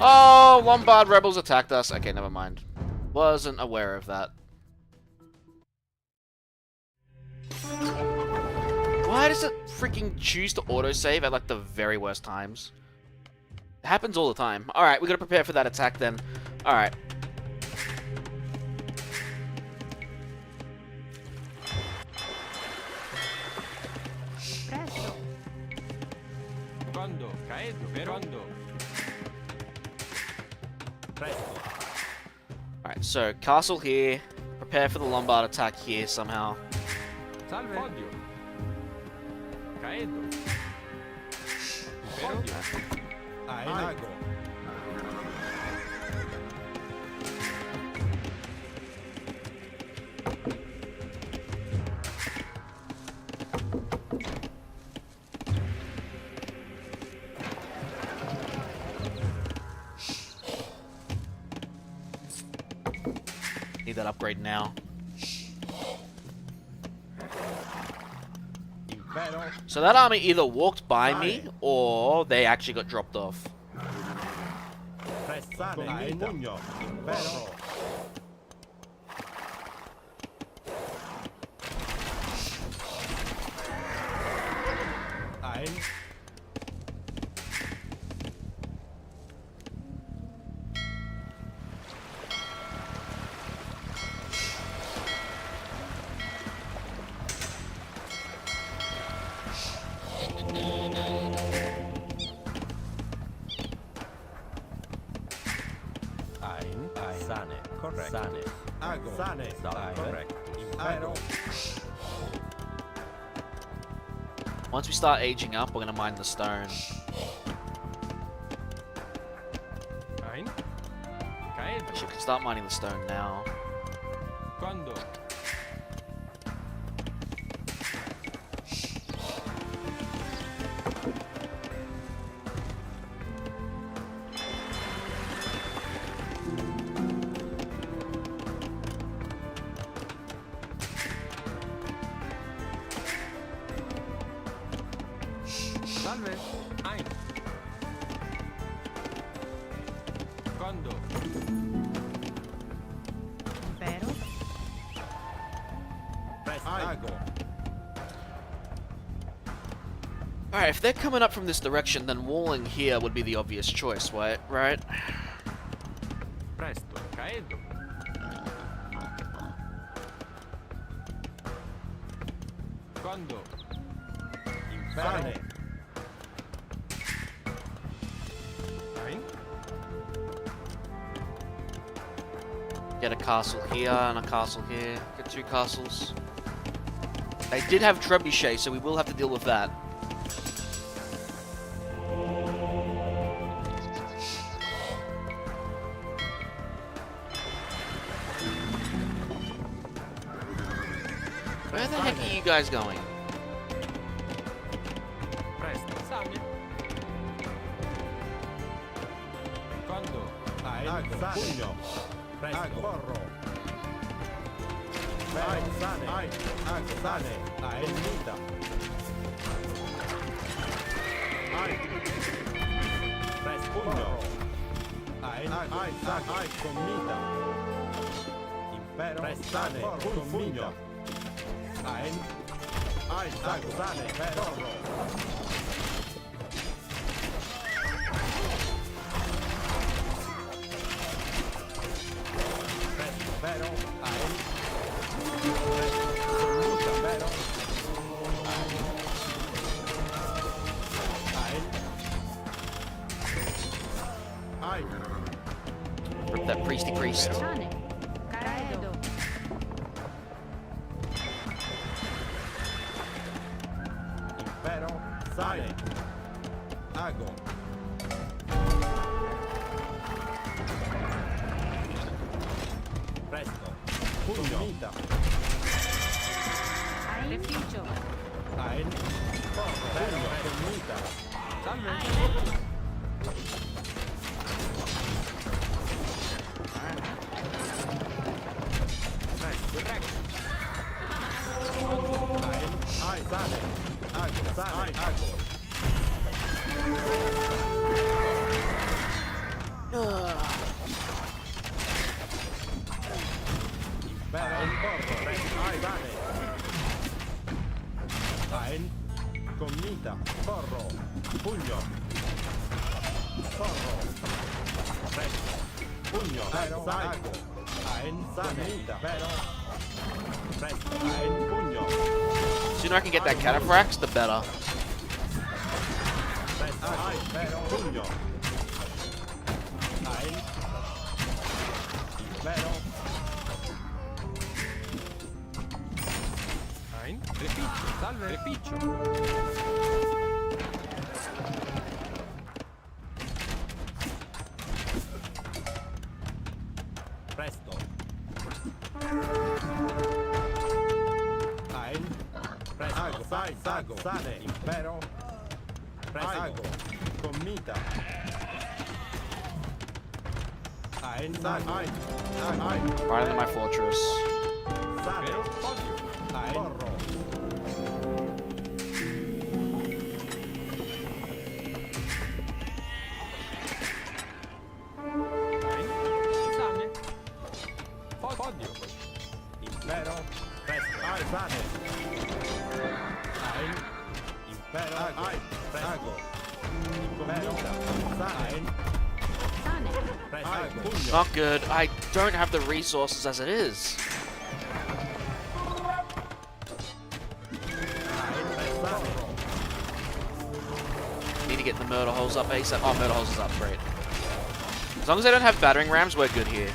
Oh, Lombard rebels attacked us. Okay, never mind. Wasn't aware of that. Why does it freaking choose to autosave at like the very worst times? It happens all the time. Alright, we gotta prepare for that attack then. Alright. Quando? Caedo. Quando? Alright, so castle here. Prepare for the Lombard attack here somehow. Salve. Odio. Caedo. Pero? Aenago. Need that upgrade now. So that army either walked by me or they actually got dropped off. Sane, correct. Sane. Ago. Sane. Correct. Impero. Once we start aging up, we're gonna mine the stone. Ein. Caedo. Actually, we can start mining the stone now. Quando? Salve. Ein. Quando? Pero. Alright, if they're coming up from this direction, then walling here would be the obvious choice, right? Presto. Caedo. Quando? Sane. Ein. Get a castle here and a castle here. Get two castles. They did have trebuchet, so we will have to deal with that. Where the heck are you guys going? Presto. Same. Quando? Pugno. Agorro. Sane. Sane. Aenita. Pugno. Comita. Impero. Sane. Pugno. Sane. Perro. Vero, Rip that priesty priest. Sane. Caedo. Impero, sale. Ago. Presto. Pugno. Mita. Refugio. Ein. Pugno. Mita. Ai, sale. Ago, sale. Ago. Impero, porro. Ai, sale. Ein. Commita. Porro. Pugno. Porro. Presto. Pugno. Pero, ago. Ein, sale. Pero. Presto. Ein, pugno. The sooner I can get that cataphracts, the better. Presto. Ai, pero, pugno. Ein. Impero. Ein. Refugio. Salve. Refugio. Presto. Ein. Presto. Ago. Sai. Sago. Sale. Impero. Presto. Ago. Commita. Ein. Sago. Ein. Ein. Right into my fortress. Sale. Impero, podio. Ein. Porro. Ein. Same. Podio. Impero. Presto. Ai. Sale. Ein. Impero. Ago. Ein. Presto. Commita. Sale. Ein. Sane. Presto. Ago. Pugno. Not good. I don't have the resources as it is. Need to get the murder holes up ASAP. Oh, murder holes is up. Great. As long as I don't have battering rams, we're good here.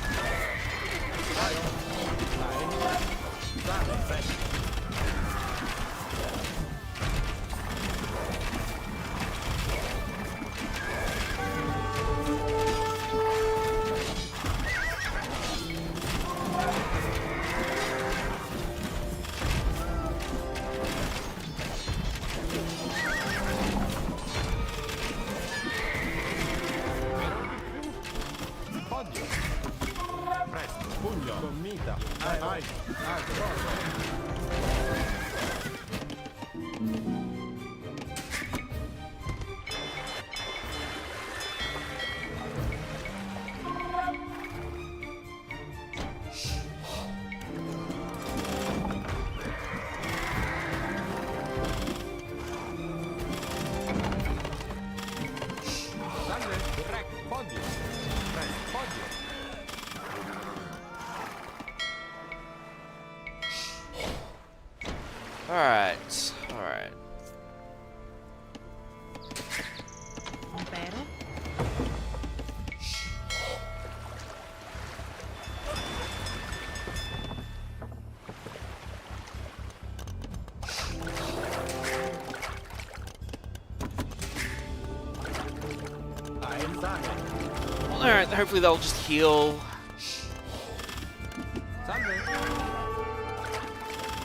Podio. Presto. Pugno. Commita. Ai. Ai. Ago. Salve. Corretto. Podio. Presto. Podio. Alright. Alright. Impero. Ein. Sale. Alright, hopefully they'll just heal. Salve.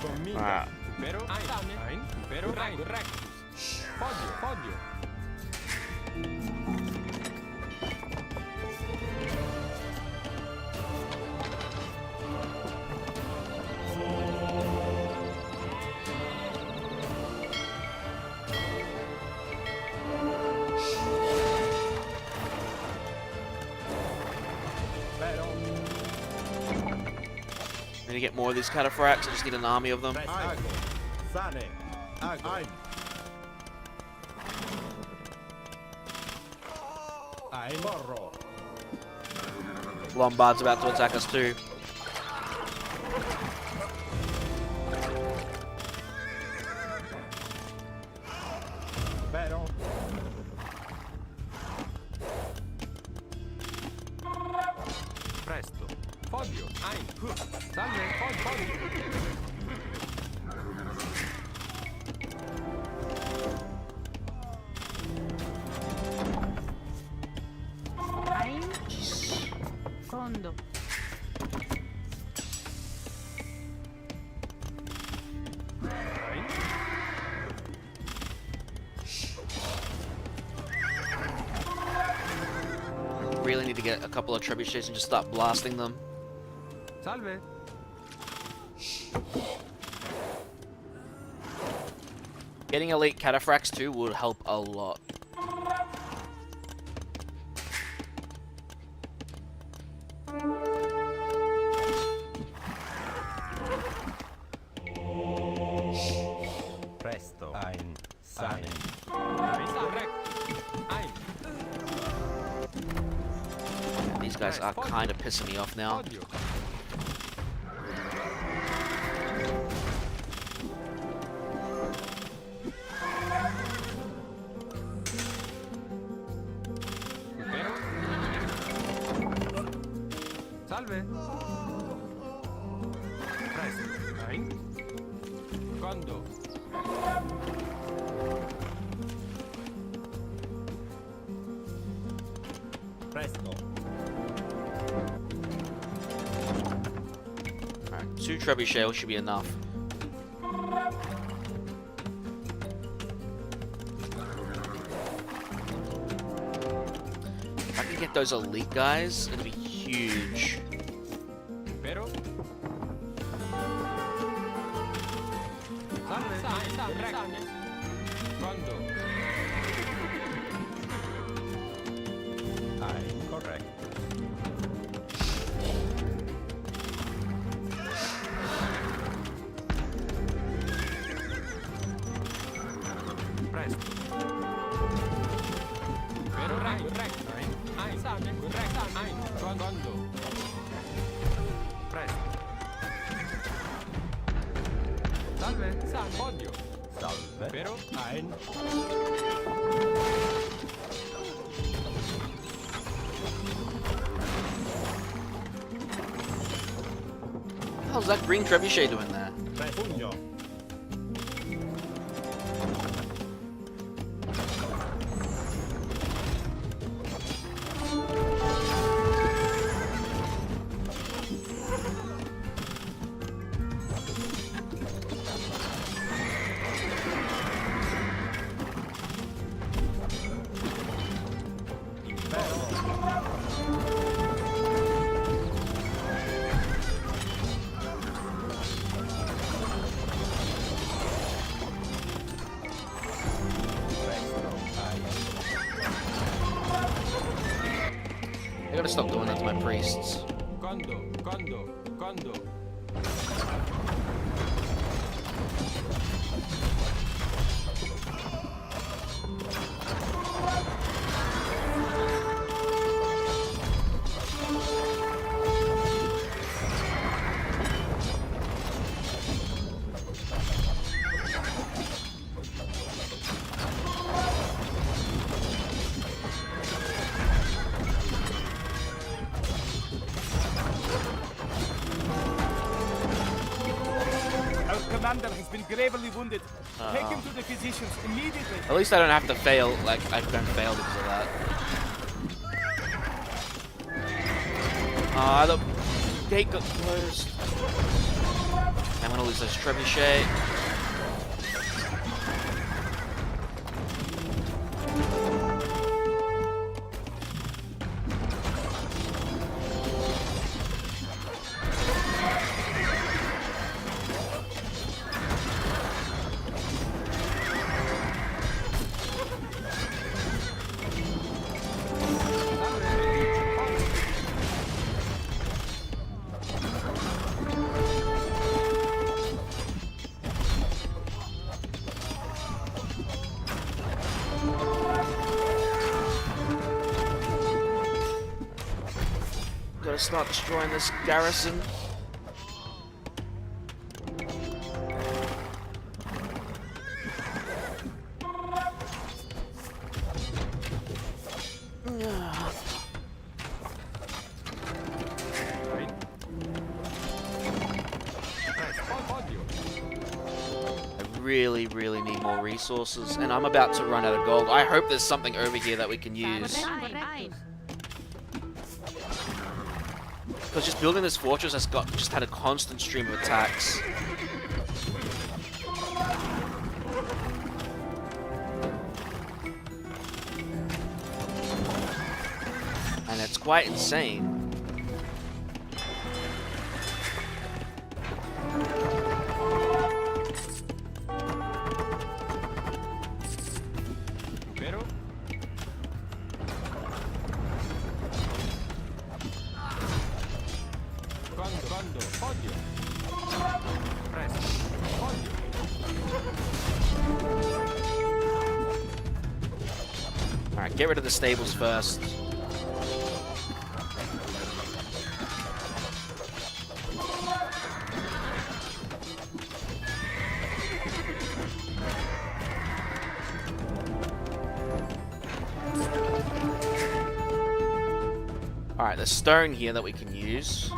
Commita. Alright. Impero. Same. Ein. Impero. Correctus. Podio. Podio. Pero. Need to get more of these cataphracts. I just need an army of them. Presto. Ago. Sale. Ago. Ein. Ein. Porro. Lombard's about to attack us too. Pero. Presto. Podio. Ein. Salve. Podio. Secondo. Really need to get a couple of trebuchets and just start blasting them. Salve. Getting elite cataphracts too would help a lot. Presto. Ein. Sane. These guys are kind of pissing me off now. Odio. Supero. Salve. Presto. Ein. Quando. Presto. Alright, 2 trebuchets should be enough. If I can get those elite guys, it'll be huge. Pero. Salve. Quando. Ein. Correct. Presto. Pero corretto. Ein. Salve. Corretto. Ein. Quando. Presto. Salve. Odio. Salve. Pero. Ein. How's that green trebuchet doing there? Pugno. I gotta stop doing that to my priests. Quando. Our commander has been gravely wounded. Take him to the physicians immediately. At least I don't have to fail, like, I don't fail because of that. Ah, the gate got closed. I'm gonna lose this trebuchet. Gotta start destroying this garrison. Really need more resources, and I'm about to run out of gold. I hope there's something over here that we can use. Corretto. Because just building this fortress has just had a constant stream of attacks. And it's quite insane. Pero quando odio. Presto. Odio. Alright, get rid of the stables first. Alright, there's stone here that we can use.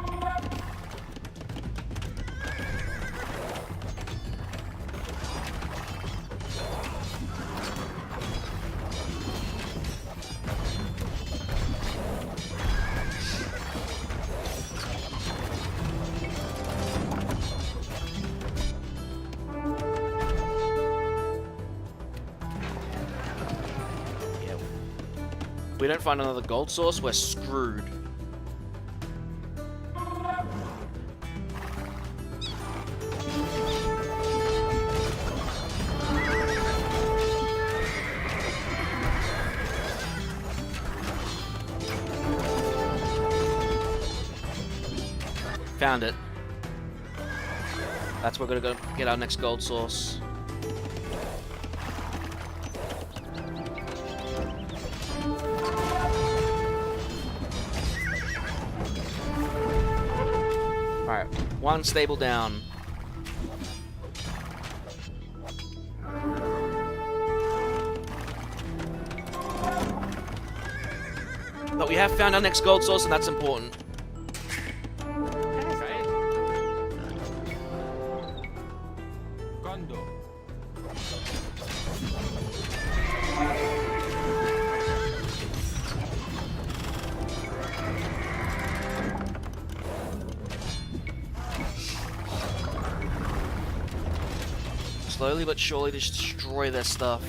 Yeah. If we don't find another gold source, we're screwed. Found it. That's where we're gonna go get our next gold source. Alright, one stable down. But we have found our next gold source, and that's important. Quando Slowly but surely just destroy their stuff.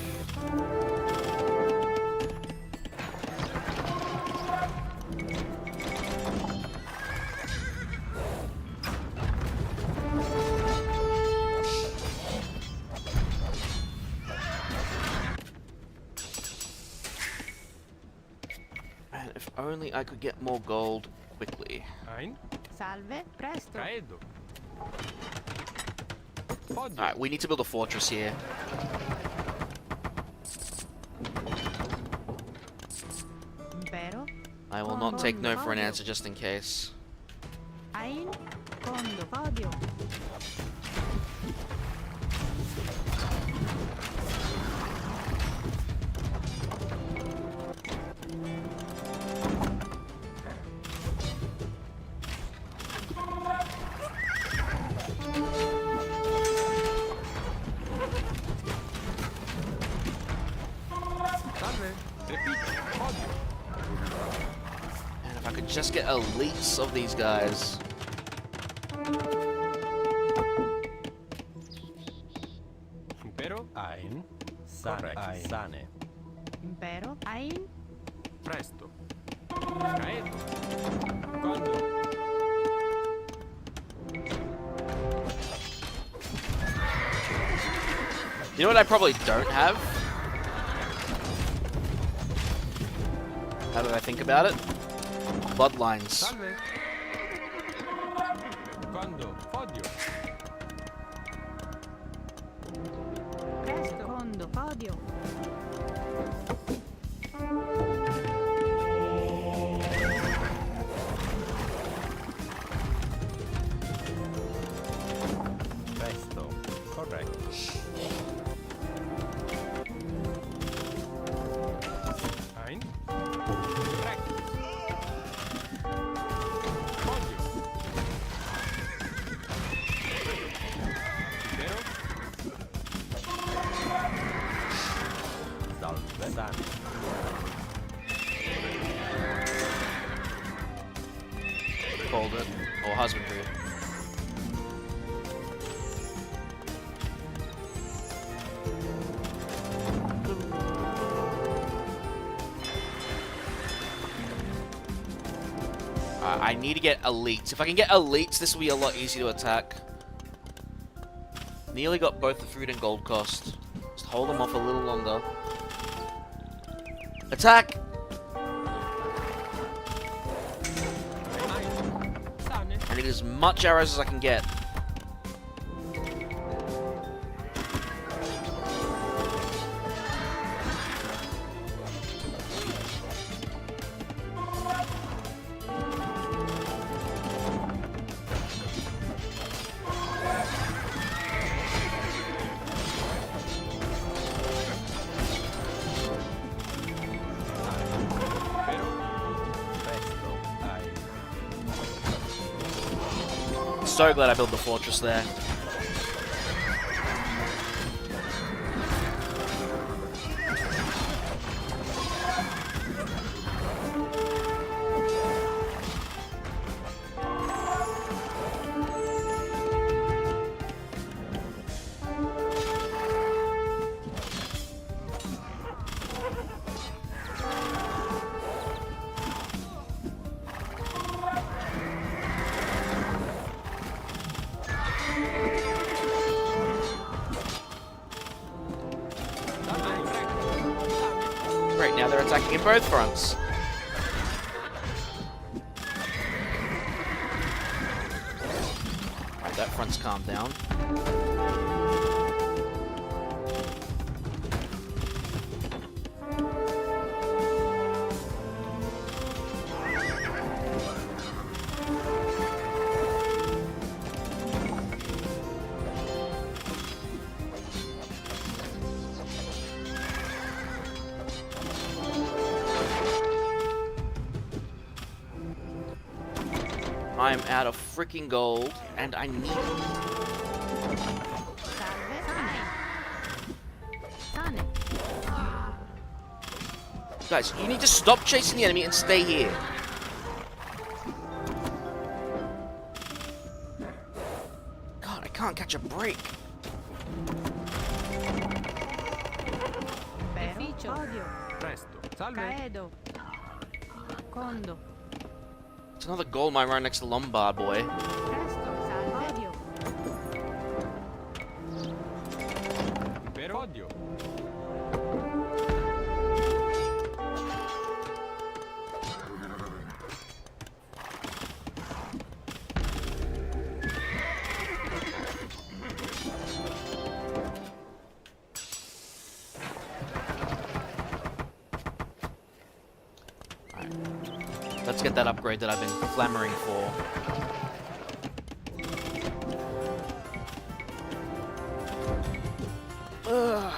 Man, if only I could get more gold quickly. ein Salve, presto. caedo. Odio. Alright, we need to build a fortress here. Impero. I will not take no for an answer just in case. Ein. Condo. Odio. Salve. Repeat. Odio. And if I could just get elites of these guys. Impero Ein. Correct. Sane. Sane. Impero. Ein. presto. Caedo. Quando You know what I probably don't have? How did I think about it? Bloodlines. salve. Quando odio. Presto. Condo. Odio. Presto. Correct. Ein. Practice. Odio. Impero Salve. Sane. called it. Or husbandry. I need to get elites. If I can get elites, this will be a lot easier to attack. Nearly got both the food and gold cost. Just hold them off a little longer. Attack! I need as much arrows as I can get. So glad I built the fortress there. Right now they're attacking in both fronts. Right, that front's calmed down. I'm out of freaking gold, and I need it. Guys, you need to stop chasing the enemy and stay here. God, I can't catch a break. Presto. Salve. Condo. It's another gold mine right next to Lombard, boy. Impero. Odio. Let's get that upgrade that I've been clamoring for. Ugh.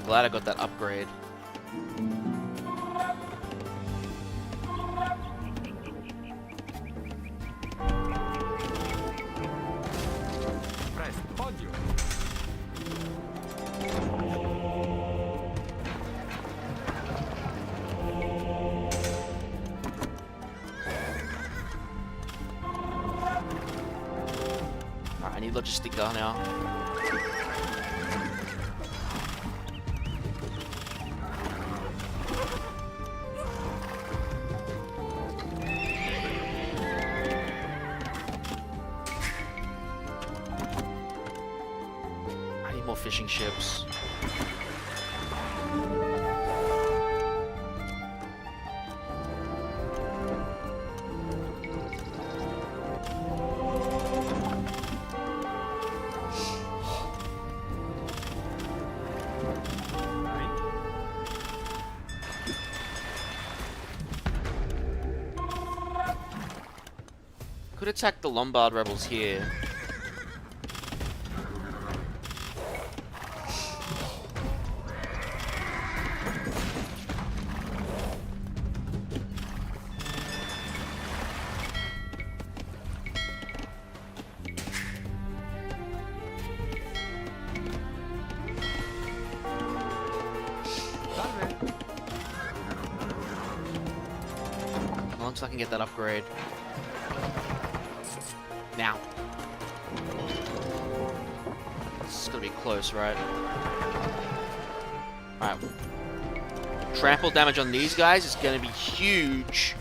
Glad I got that upgrade. Presto. Odio. Alright, I need Logistica now. I need more fishing ships. Could attack the Lombard rebels here. Salve. so I can get that upgrade. Now. This is gonna be close, right? Alright. Trample damage on these guys is gonna be huge.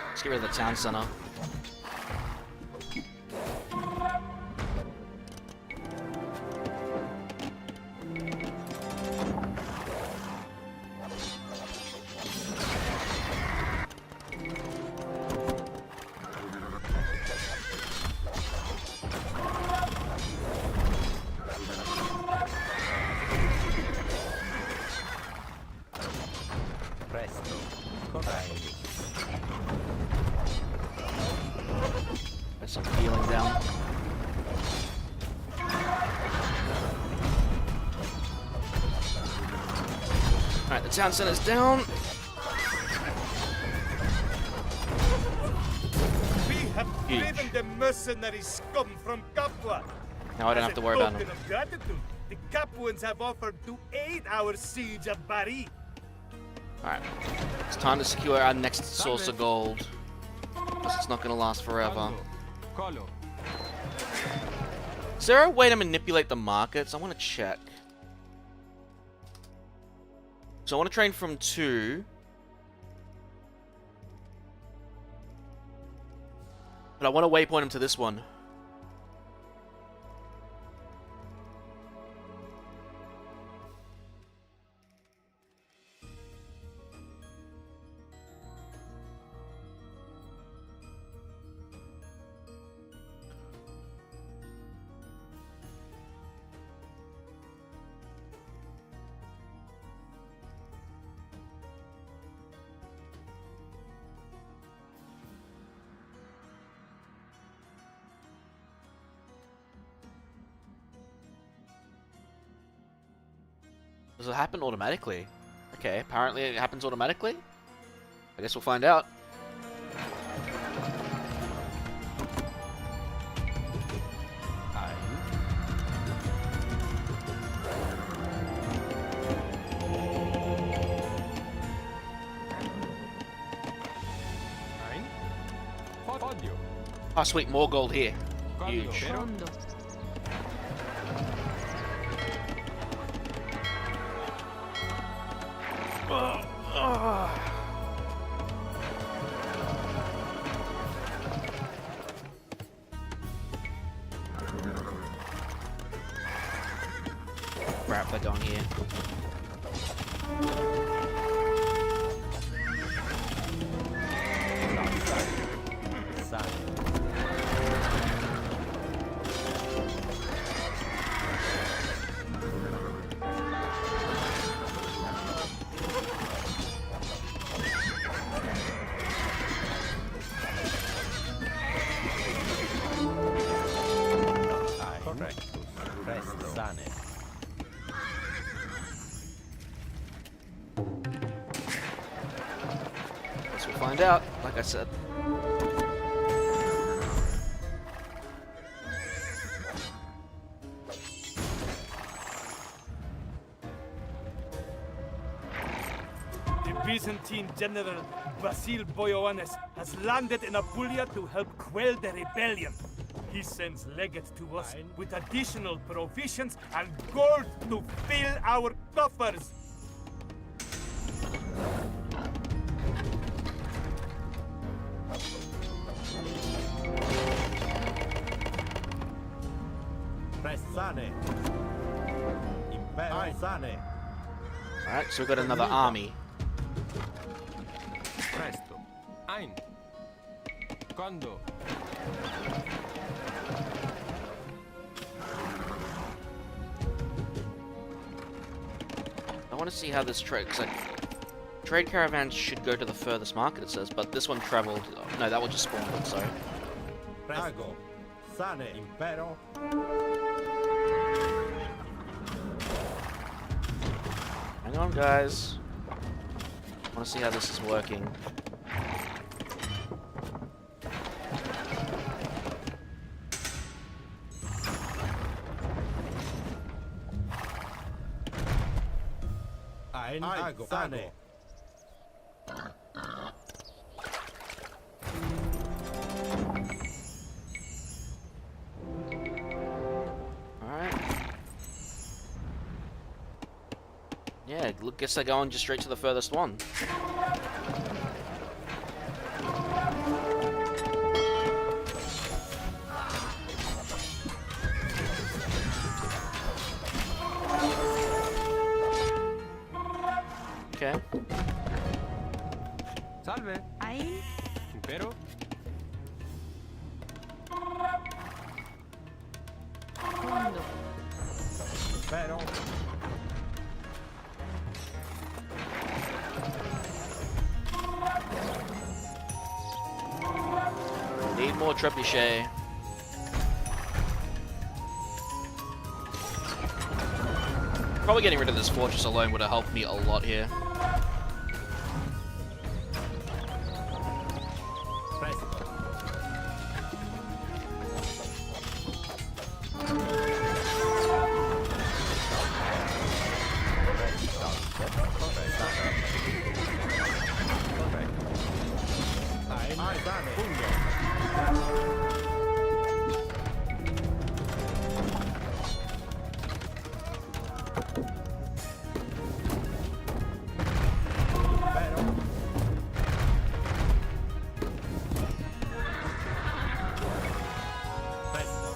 Let's get rid of the town center. There's some healing down. Alright, the town center's down. We have driven the mercenary scum from Capua. Now I don't have to worry about them. Of gratitude, the Capuans have offered to aid our siege of Bari. Alright. It's time to secure our next source of gold. Plus it's not gonna last forever. Is there a way to manipulate the markets? I want to check. So I want to train from 2. But I want to waypoint him to this one. Does it happen automatically? Okay, apparently it happens automatically. I guess we'll find out. Oh sweet, more gold here. Huge. Crap, they're going here. Guess we'll find out, like I said. Byzantine General Basil Boioannes has landed in Apulia to help quell the rebellion. He sends legate to us with additional provisions and gold to fill our coffers. Pressane. Impero sane. Alright, so we've got another army. Presto. Ein. Quando? I want to see how this trade, because trade caravans should go to the furthest market, it says, but this one traveled. No, that one just spawned, sorry. Presto. Sane. Impero. Hang on, guys. I want to see how this is working. Ein ago. Sane. Alright. Yeah, guess they're going just straight to the furthest one. Okay. Salve. Ein, Impero. fondo. Impero. Need more trebuchet. Probably getting rid of this fortress alone would have helped me a lot here. Presto. Ein sane. Pugno. Impero. Presto.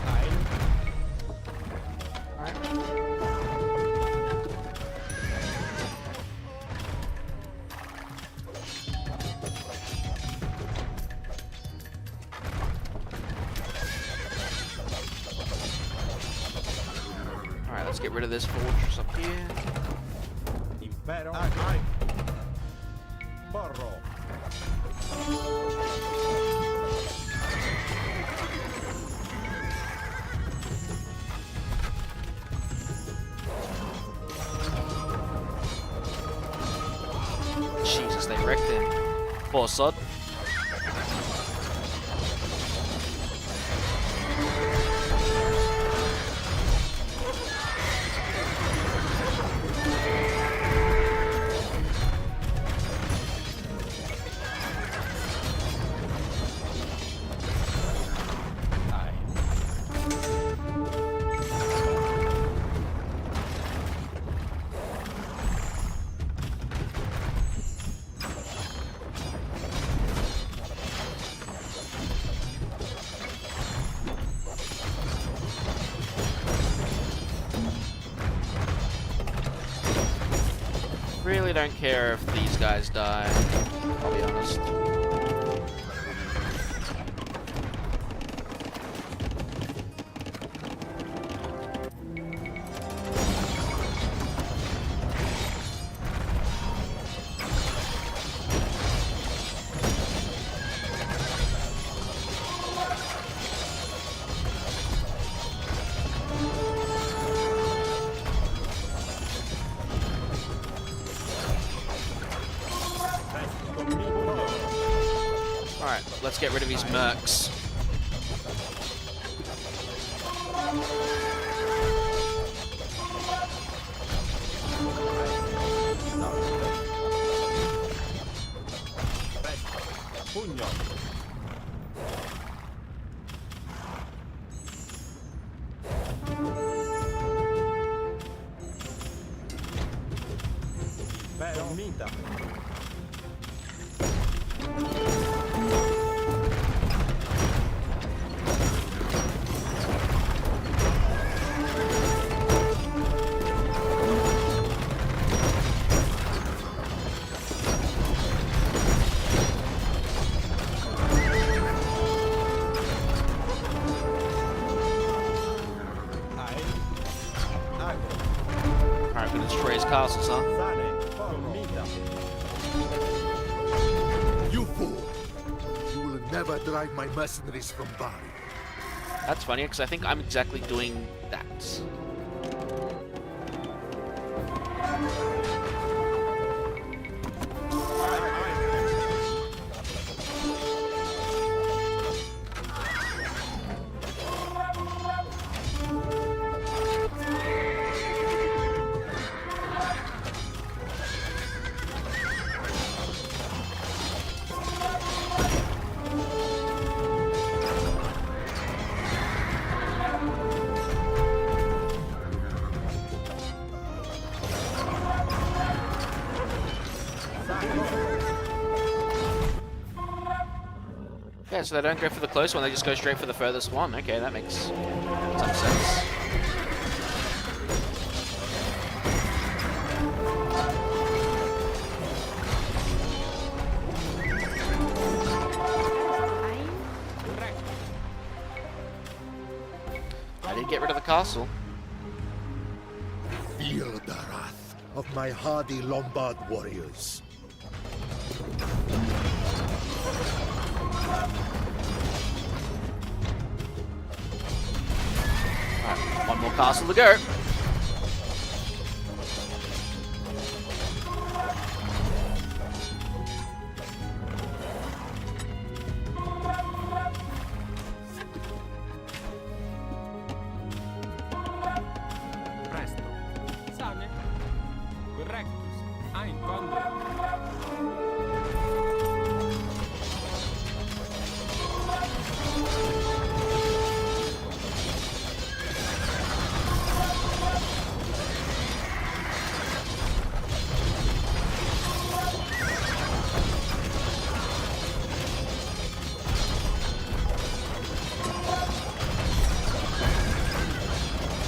Ein. Alright, let's get rid of this fortress up here. Impero. Ein. Porro. Jesus, they wrecked him. Poor sod. Really don't care if these guys die, I'll be honest. let's get rid of these mercs. Pugno. Dormita. Alright, we're gonna destroy his castles, huh? You fool! You will never drive my mercenaries from Bari. That's funny, because I think I'm exactly doing that. Okay, so they don't go for the close one, they just go straight for the furthest one. Okay, that makes some sense. I did get rid of the castle. Feel the wrath of my hardy Lombard warriors. Alright, one more castle to go. Presto. Sane. Correctus. Ein Conde.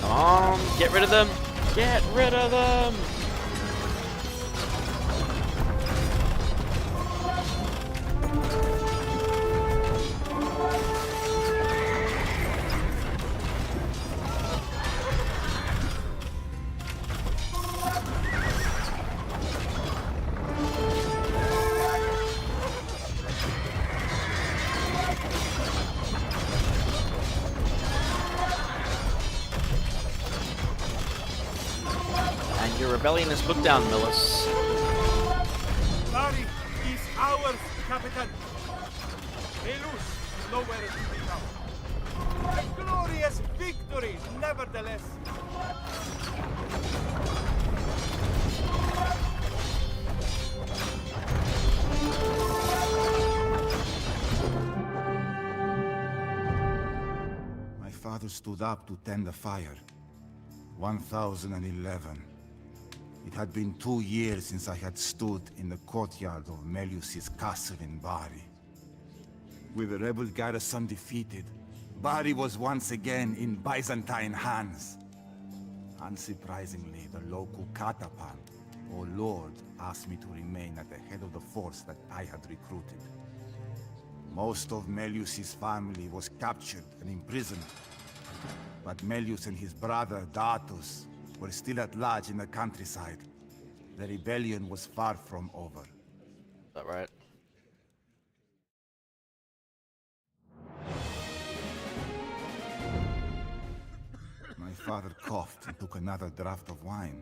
Come on, get rid of them. Get rid of them. And your rebellion is put down, Millis. Bari is ours, Capitan. Melus nowhere to be found. A glorious victory, nevertheless. My father stood up to tend the fire. 1011. It had been 2 years since I had stood in the courtyard of Melius's castle in Bari. With the rebel garrison defeated, Bari was once again in Byzantine hands. Unsurprisingly, the local Katapan, or Lord, asked me to remain at the head of the force that I had recruited. Most of Melius's family was captured and imprisoned, but Melius and his brother Datus were still at large in the countryside. The rebellion was far from over. Is that right? My father coughed and took another draught of wine.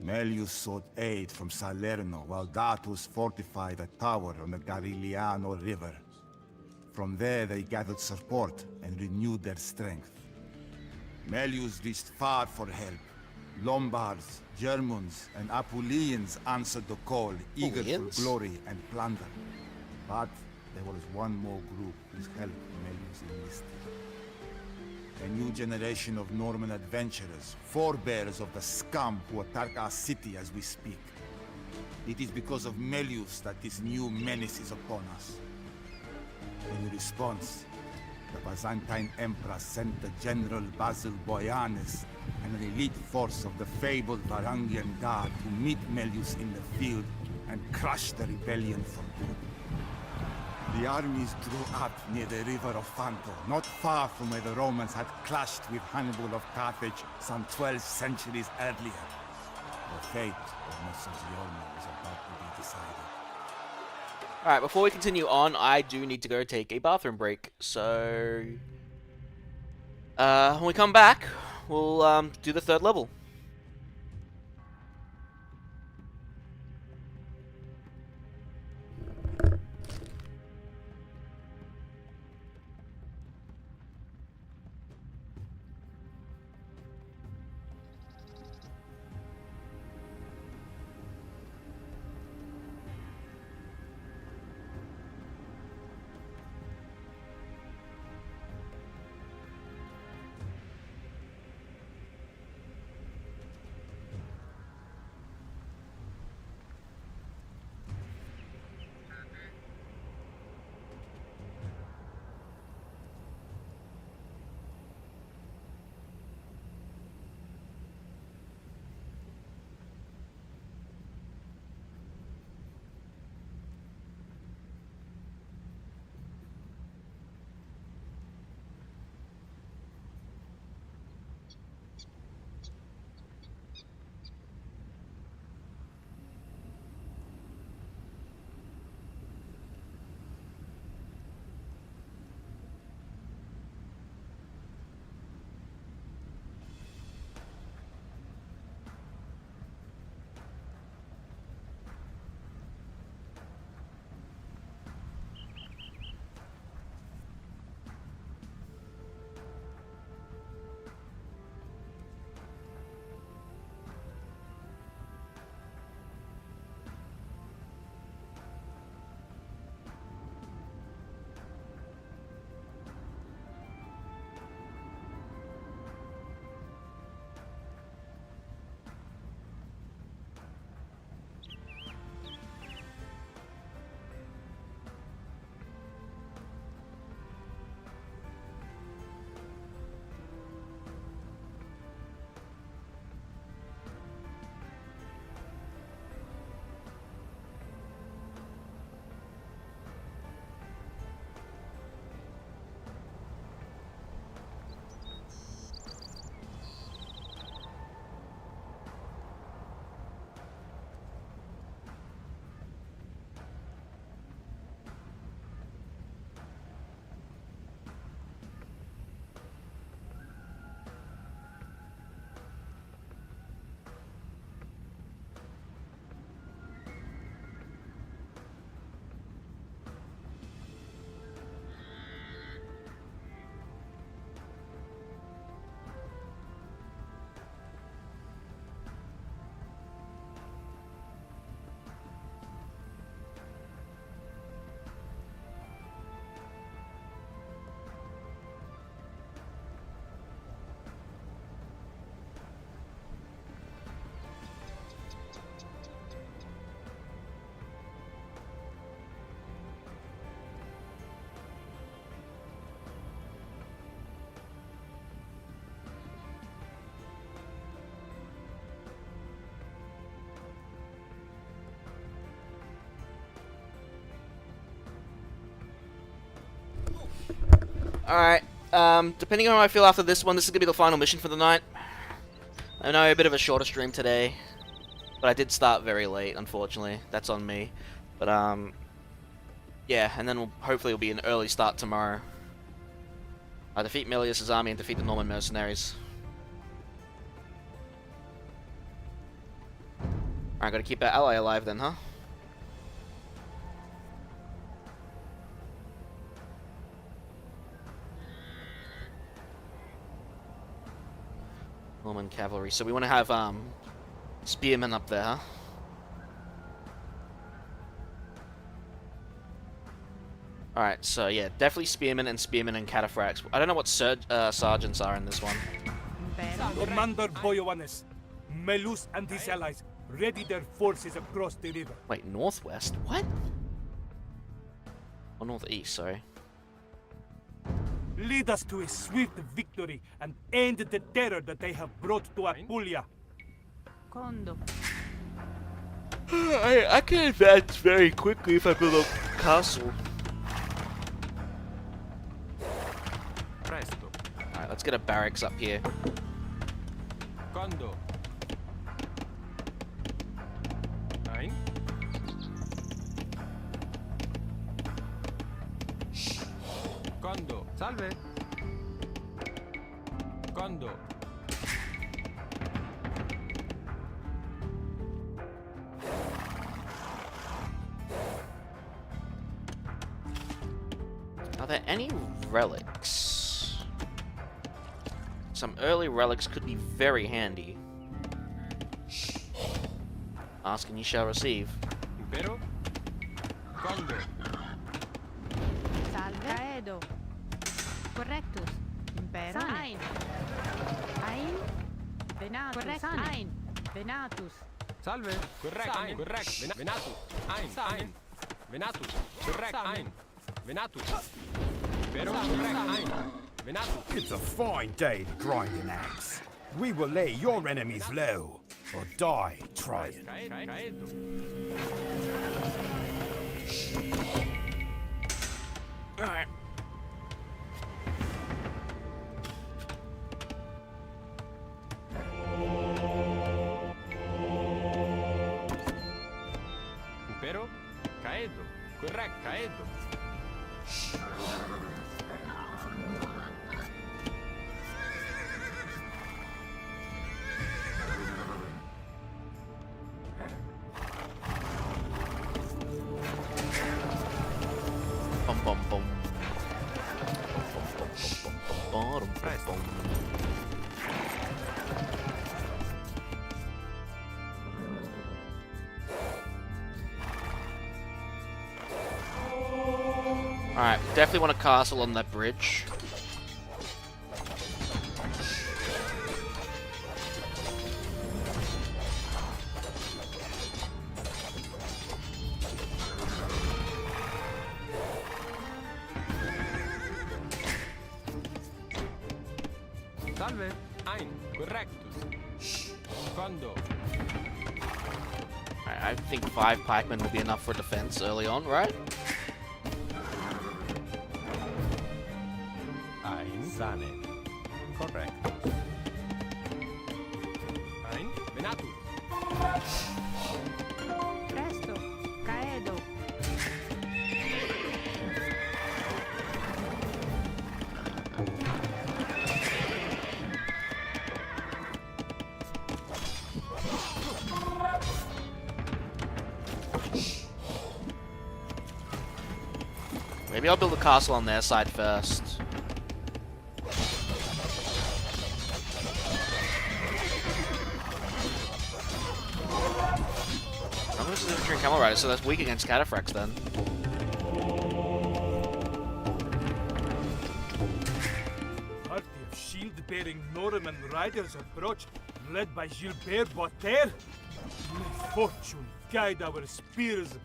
Melius sought aid from Salerno while Datus fortified a tower on the Garigliano River. From there, they gathered support and renewed their strength. Melius reached far for help. Lombards, Germans, and Apulians answered the call, eager for Apulians? glory and plunder. But there was one more group whose help Melius enlisted. A new generation of Norman adventurers, forebears of the scum who attack our city as we speak. It is because of Melius that this new menace is upon us. In response, the Byzantine Emperor sent the General Basil Boyanis and an elite force of the fabled Varangian Guard to meet Melius in the field and crush the rebellion for good. The armies drew up near the river of Fanto, not far from where the Romans had clashed with Hannibal of Carthage some 12 centuries earlier. The fate of Messagrione was about to be decided. Alright, before we continue on, I do need to go take a bathroom break. So, when we come back, we'll do the third level. Alright, depending on how I feel after this one, this is going to be the final mission for the night. I know, a bit of a shorter stream today, but I did start very late, unfortunately. That's on me. But, yeah, and then hopefully it'll be an early start tomorrow. I defeat Melius' army and defeat the Norman mercenaries. Alright, gotta keep our ally alive then, huh? Norman cavalry. So we want to have spearmen up there. Alright, so yeah, definitely spearmen and cataphracts. I don't know what sergeants are in this one. Impero. Commander Boyoannes, Melus and his allies ready their forces across the river. Wait, northwest? What? Or northeast, sorry. Lead us to a swift victory and end the terror that they have brought to Apulia. Condo. I can advance very quickly if I build a castle. Presto. Alright, let's get a barracks up here. Quando? Ein. Quando? Salve. Quando? Are there any relics? Some early relics could be very handy. Ask and you shall receive. Impero? Quando? Salve. Caedo. Correctus. Impero. Ein. Ein. Venatus. Correctus. Ein. Venatus. Salve. Correct. Ein. Correct. Venatus. Ein. Venatus. Correct. Ein. Venatus. Impero? Correct. Ein. Venatus. It's a fine day to grind an axe. We will lay your enemies low, or die trying. Caedo. Alright. Impero? Caedo. Correct. Caedo. Bum bum bum. Bum bum bum. Alright, definitely want a castle on that bridge. Salve. Ein. Correctus. Quando? Alright, I think 5 pikemen will be enough for defense early on, right? Ein sane. Correct. Ein. Venatus. Presto. Caedo. Maybe I'll build a castle on their side first. I'm going to infantry and camel riders, so that's weak against cataphracts then. Party of shield-bearing Norman riders approach, led by Gilbert Botter. May fortune guide our spears.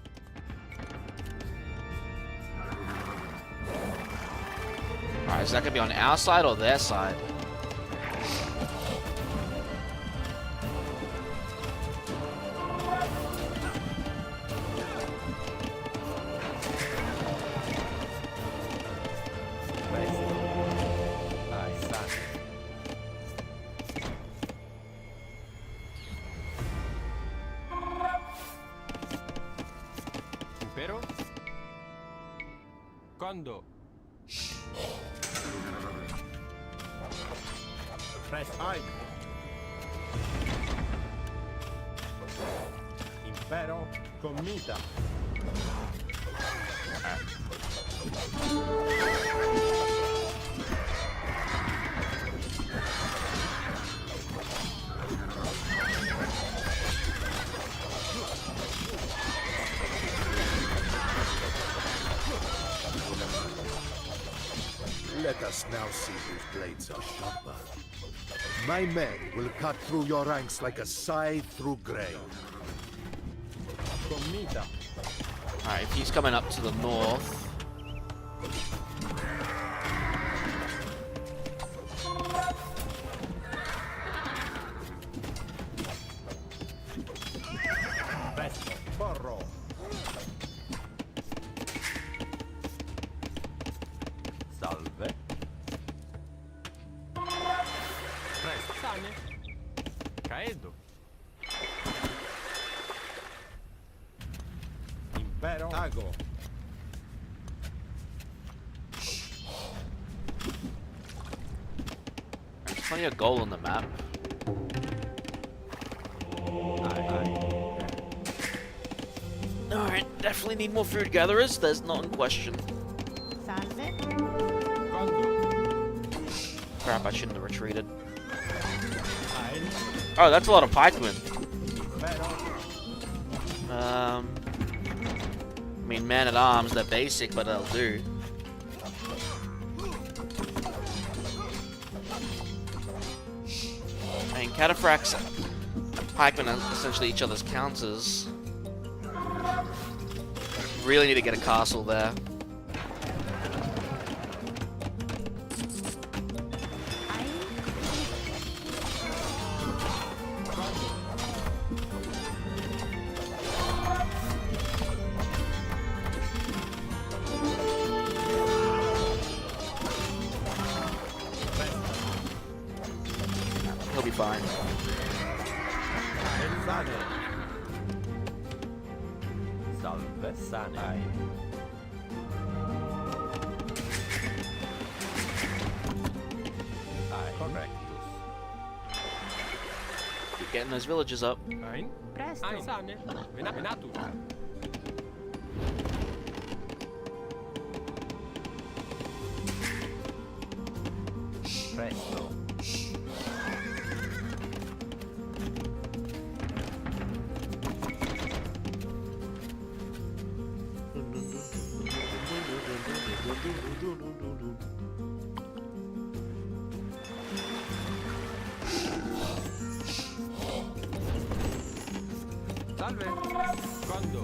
Alright, is that going to be on our side or their side? Impero? Quando? Press I. Impero Comita. Let us now see whose blades are sharper. My men will cut through your ranks like a scythe through grain. Comida. Alright, if he's coming up to the north. Presto. Porro. Salve. Presto. Sane. Caedo. Impero. Ago. There's plenty of gold on the map. Alright, definitely need more food gatherers, there's not in question. Salve. Quando? Crap, I shouldn't have retreated. Ein. Oh, that's a lot of pikemen. Impero. I mean, man-at-arms, they're basic, but they'll do. I mean, cataphracts, pikemen are essentially each other's counters. Really need to get a castle there. He'll be fine. Sane. Salve. Sane. Ein. Correctus. Keep getting those villages up. Ein. Presto. Ein. Sane. Venatus. Presto. Salve. Quando?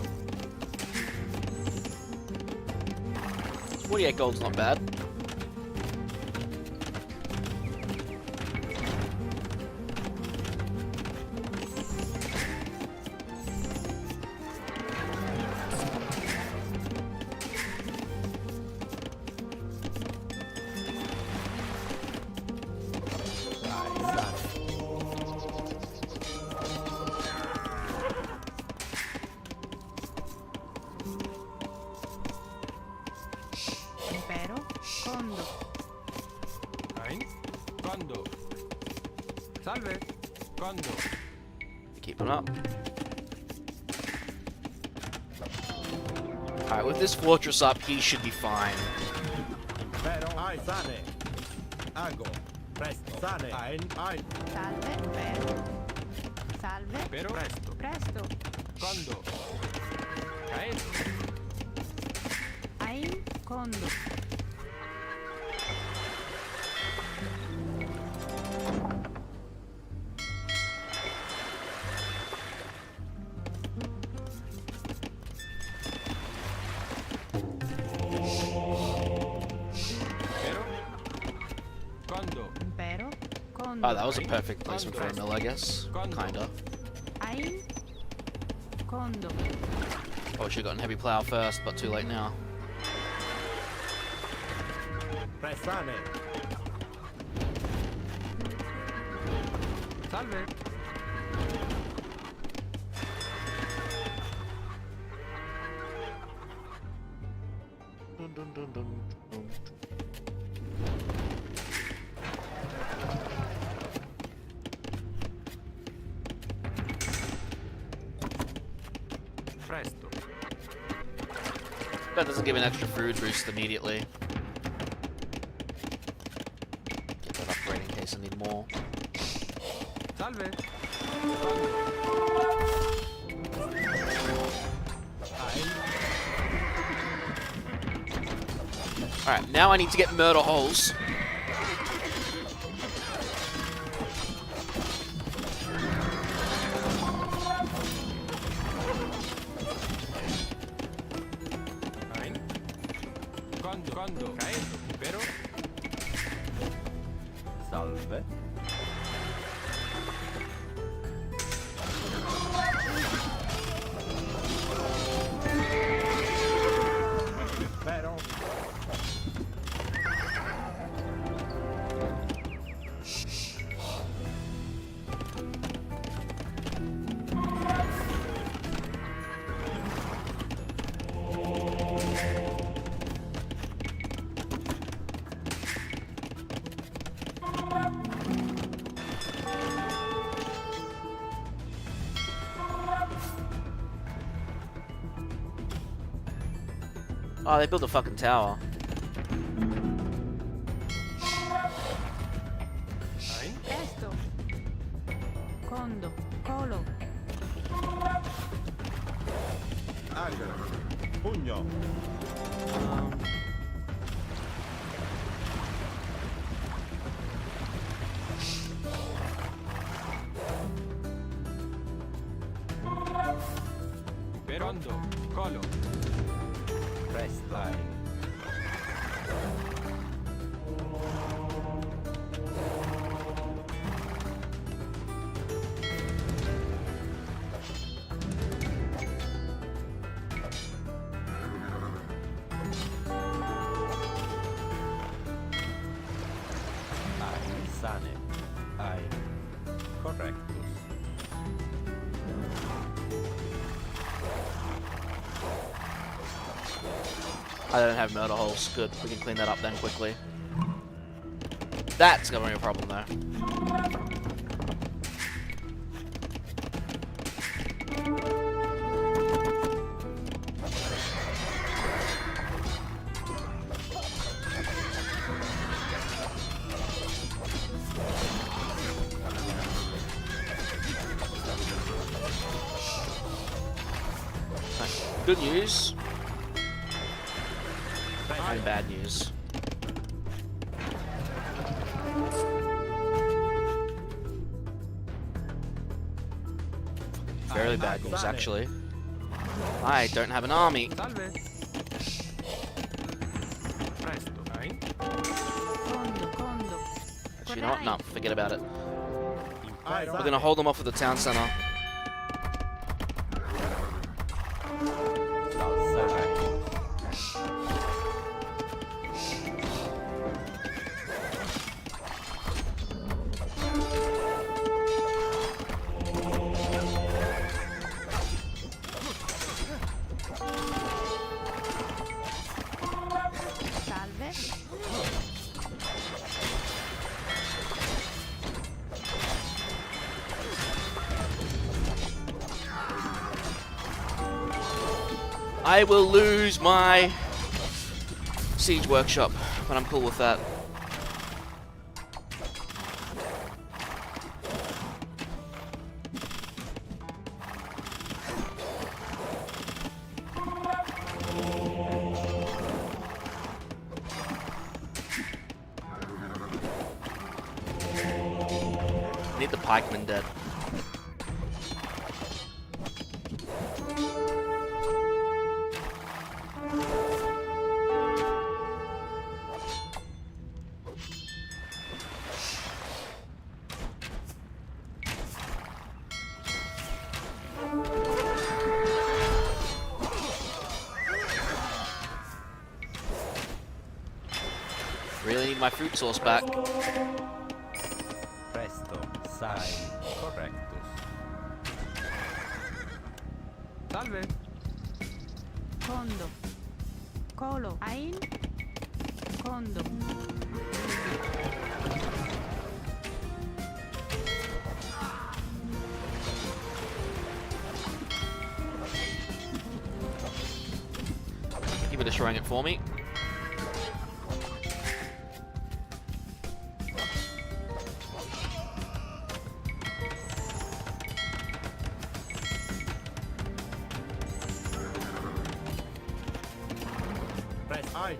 48 gold's not bad. Impero. Condo. Ein. Quando? Salve. Quando? Keep him up. Alright, with this fortress up, he should be fine. Impero. Ein. Sane. Ago. Presto. Sane. Ein. Ein. Salve. Impero. Salve. Pero? Presto. Presto. Quando? Caedo. Ein. Condo. Pero? Quando? Impero. Condo. Oh, that was a perfect placement for a mill, I guess. Kinda. Ein. Condo. Oh, should've gotten heavy plow first, but too late now. Pressane. Salve. Presto. That doesn't give an extra food boost immediately. Get that upgrade in case I need more. Salve. Alright, now I need to get murder holes. Ein. Condo. Caedo. Pero. Salve. Pero. Oh, they built a fucking tower. Ein. Esto. Condo. Colo. Agro. Pugno. Perondo. Colo. Prestai. Sane. Ein. Correctus. I don't have murder holes. Good. We can clean that up then quickly. That's gonna be a problem though. Good news. And bad news. Fairly bad news, actually. I don't have an army. Salve. Presto. Ein. Condo. Actually, you know what? No, forget about it. Impero. We're gonna hold them off at the town center. Salve. I will lose my siege workshop, but I'm cool with that. Need the pikemen dead. Really need my fruit sauce back. Presto. Sai. Correctus. Salve. Condo. Colo. Ein. Condo. Keep it destroying it for me. Presto. Ai.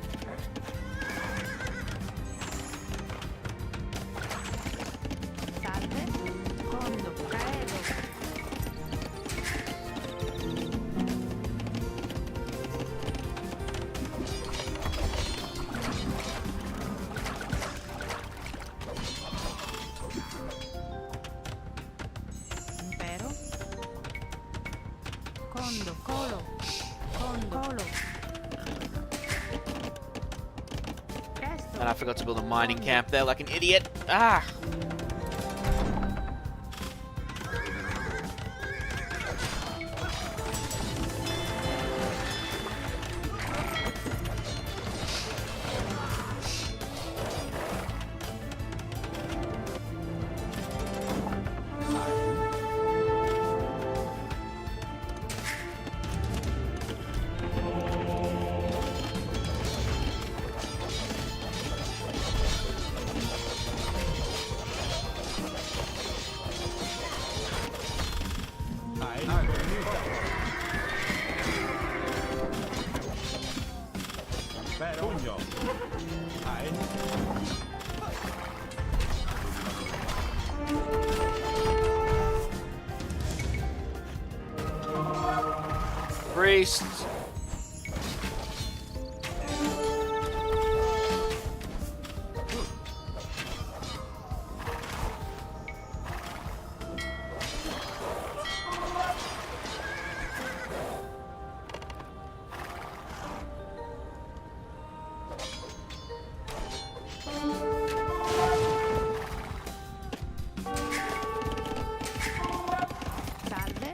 Condo, colo. Colo. Presto. And I forgot to build a mining camp there like an idiot. Ah! Pugno. Priest. Salve.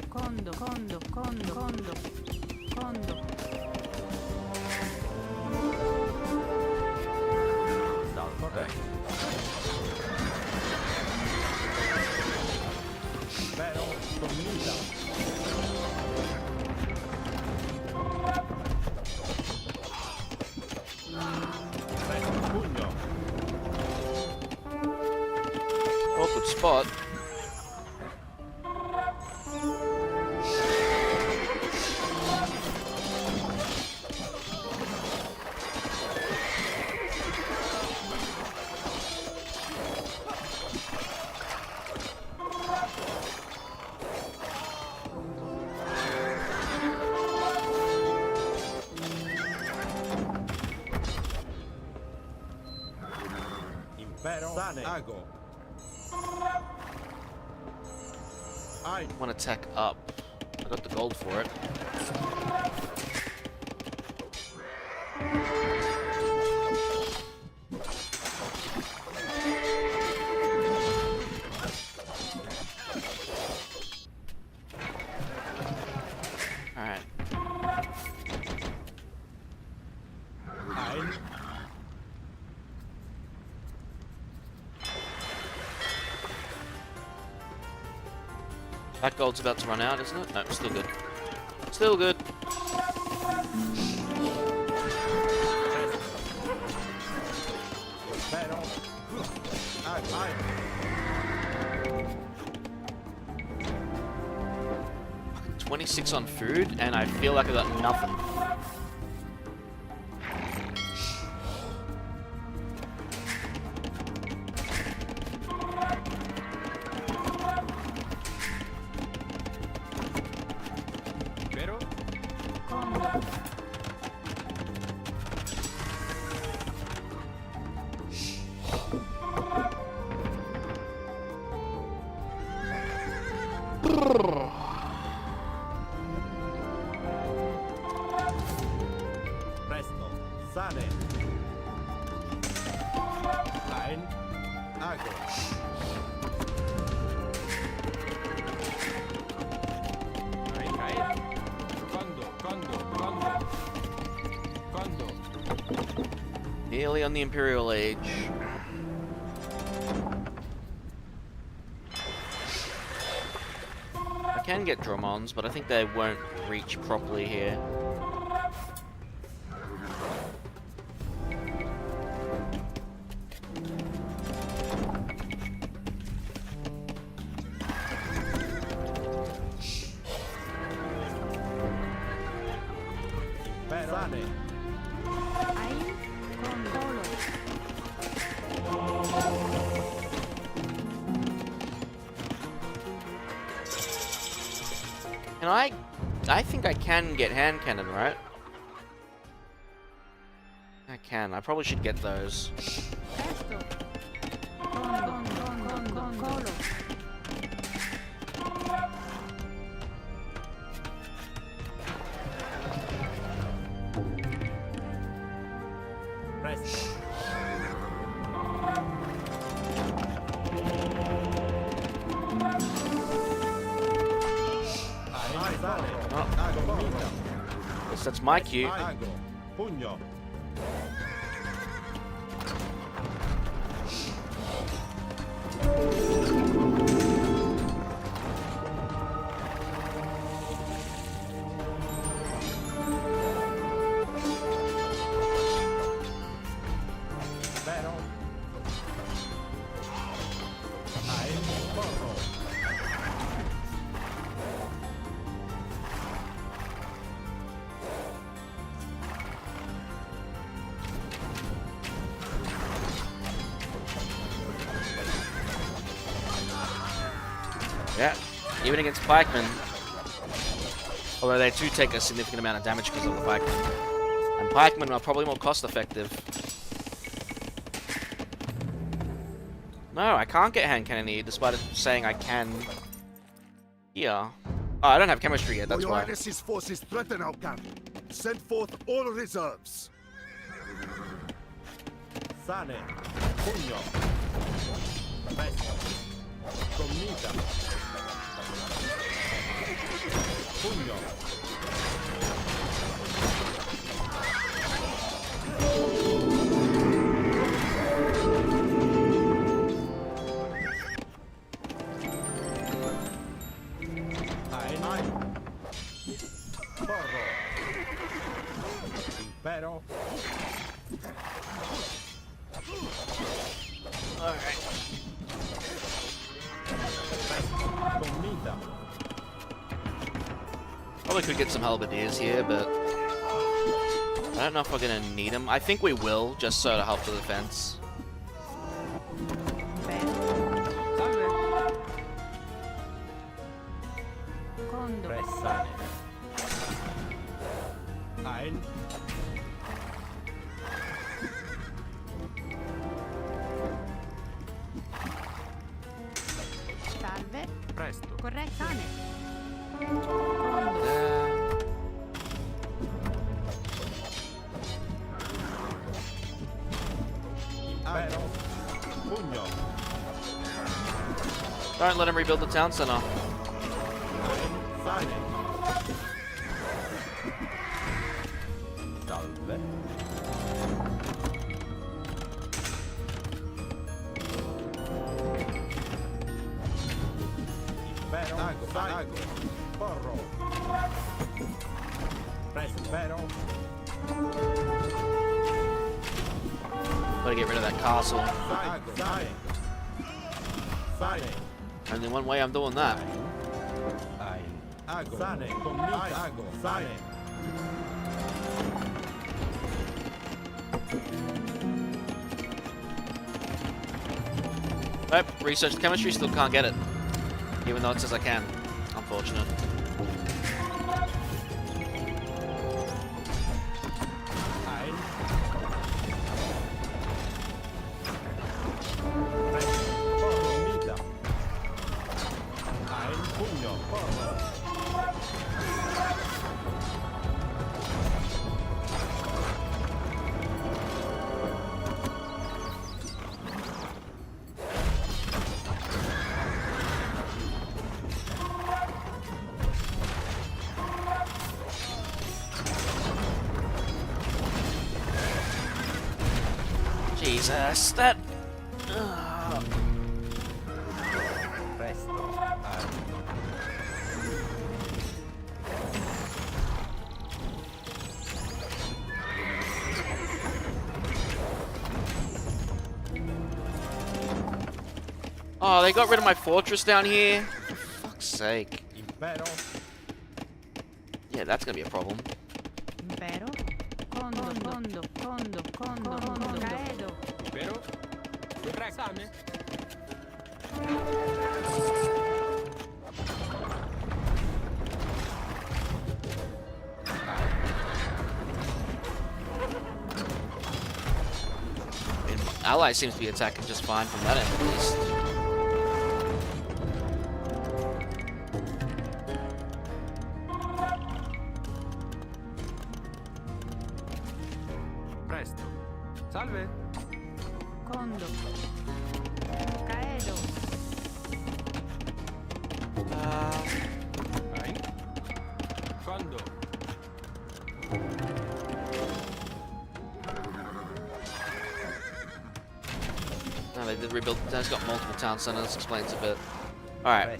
Condo. Dal corretto. Però comunità. Pugno. Awkward spot. Impero. Sane. Ago. One attack up. I got the gold for it. Alright. That gold's about to run out, isn't it? No, still good. Still good. Pero. 26 on food, and I feel like I got nothing. Pero Presto. Sane. Ago. caer. Condo. Nearly on the Imperial Age. I can get Dromons, but I think they won't reach properly here. Sane. Ahí. Condo. And I think I can get hand cannon, right? I can. I probably should get those. Presto. Colo. So that's my cue. Agro. Pugno. Vero. Porro. Yeah, even against pikemen. Although they do take a significant amount of damage because of the pikemen. And pikemen are probably more cost effective. No, I can't get hand cannon here, despite it saying I can here. Oh, I don't have chemistry yet, that's Your why. Highness's forces threaten our camp. Send forth all reserves. Sane. Pugno. Presto. Commita. Pugno. Ai. Porro. Impero. Alright. Commita. Probably could get some halberdiers here, but I don't know if we're gonna need them. I think we will, just so to help the defense. Condo. Pressane. Ein. Salve. Presto. Corretto. Sane. Condo. Impero. Pugno. Don't let him rebuild the town center. Sane. Salve. Impero. Ago. Porro. Presto. Impero. Gotta get rid of that castle. Sane. Sane. Only one way I'm doing that. Ago. Sane. Commita. Ago. Sane. Nope, research chemistry, still can't get it. Even though it says I can. Unfortunate. Ein. Porro. Commita. Ein. Pugno. Porro. Jesus, that... Presto. Oh, they got rid of my fortress down here? For fuck's sake. Impero. Yeah, that's gonna be a problem. Impero. Condo. Caedo. Impero. Same. And ally seems to be attacking just fine from that end at least. Presto. Salve. Condo. Caedo. Ein. Quando. rebuild. It's got multiple town centers. Explains a bit. All right.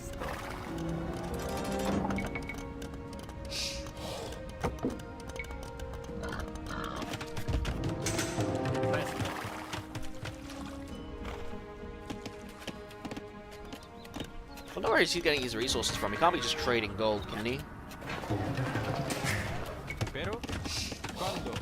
I wonder where he's getting his resources from. He can't be just trading gold, can he? Pero, quando?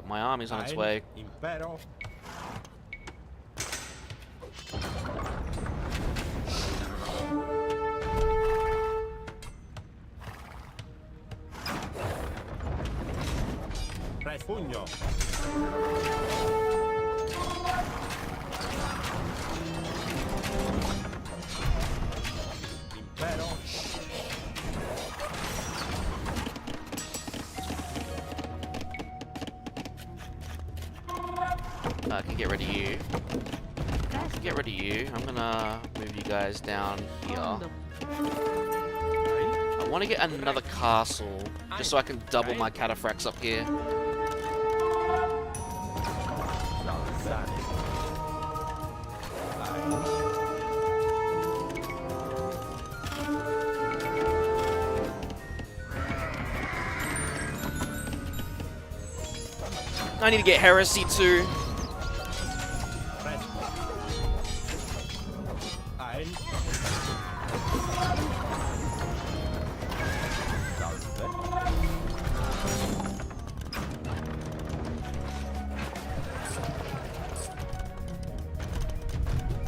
My army's on its way. Impero. Pugno. Impero. I can get rid of you. Get rid of you. I'm gonna move you guys down here. I want to get another castle, just so I can double my cataphracts up here. I need to get heresy too.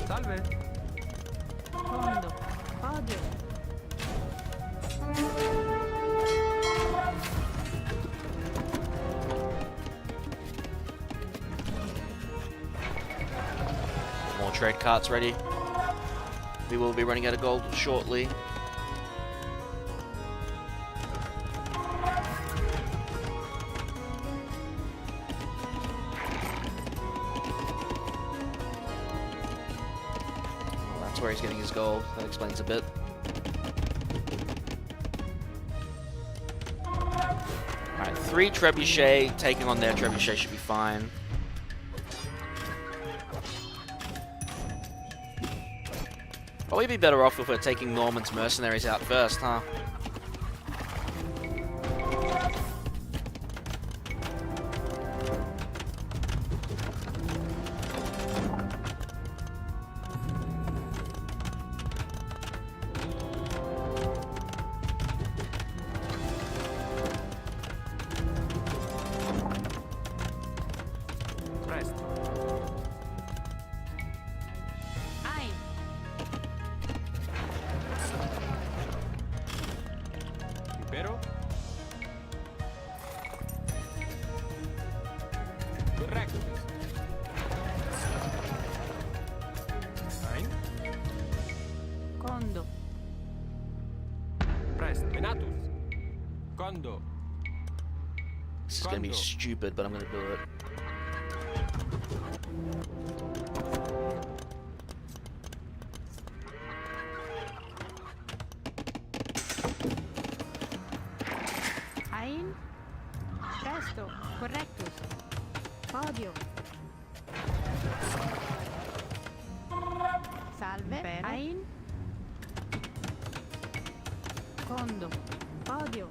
Salve. Fondo. Odio. More trade carts ready. We will be running out of gold shortly. That's where he's getting his gold. That explains a bit. Alright, 3 trebuchet taking on their trebuchet should be fine. Probably be better off if we're taking Norman's mercenaries out first, huh? Impero. Correcto. Ein. Condo. Presto. Venatus. Condo. This is gonna be stupid, but I'm gonna do it. Ein. Presto. Correctus. Odio. Salve. Ein. Condo. Odio.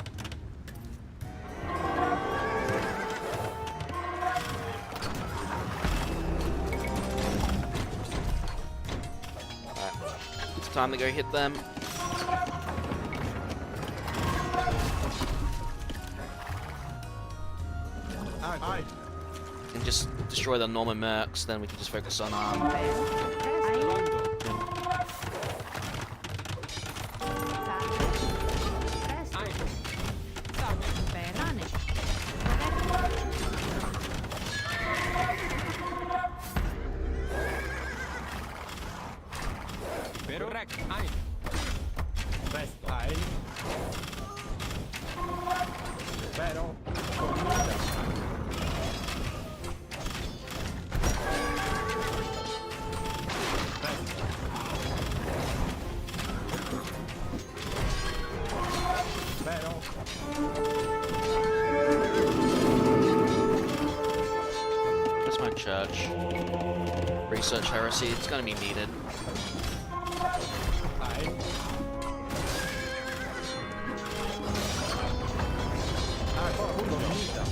It's time to go hit them. And just destroy the Norman mercs, then we can just focus on Pero rec. Ein. Presto. Ein. Pero. Where's my church? Research heresy. It's gonna be needed. Ein. Commita.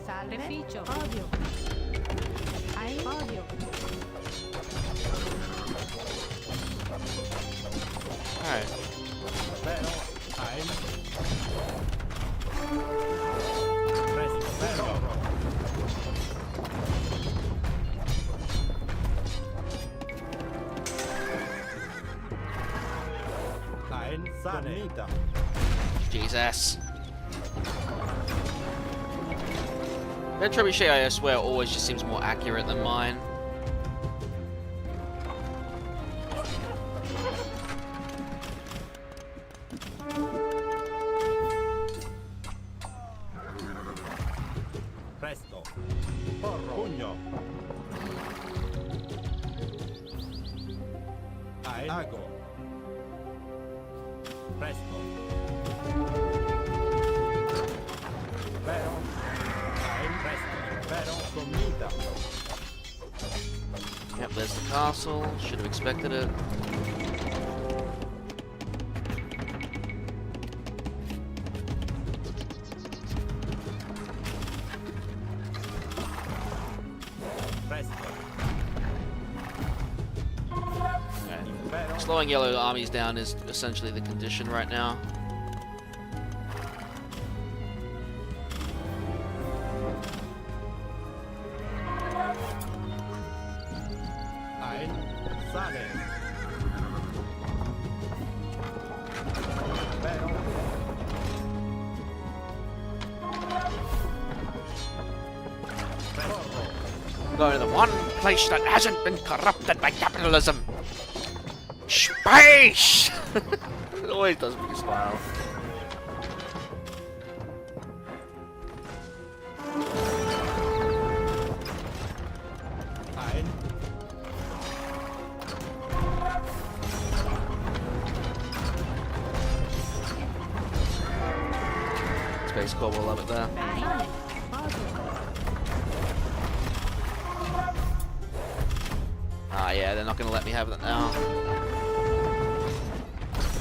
Salve. Reficio. Odio. Hai. Odio. Alright. Vero. Ein. Presto. Vero. Ein. Commita. Jesus. That trebuchet, I swear, always just seems more accurate than mine. Presto. Porro. Pugno. Ein. Ago. Presto. Vero. Ein. Presto. Vero. Commita. Yep, there's the castle. Should have expected it. Presto. Vero. Slowing yellow armies down is essentially the condition right now. Ein. Sale. Vero. Presto. Go to the one place that hasn't been corrupted by capitalism. Space! It always does make you smile. Ein. Space Corps will love it there. Hai. Odio. Ah, yeah, they're not gonna let me have that now.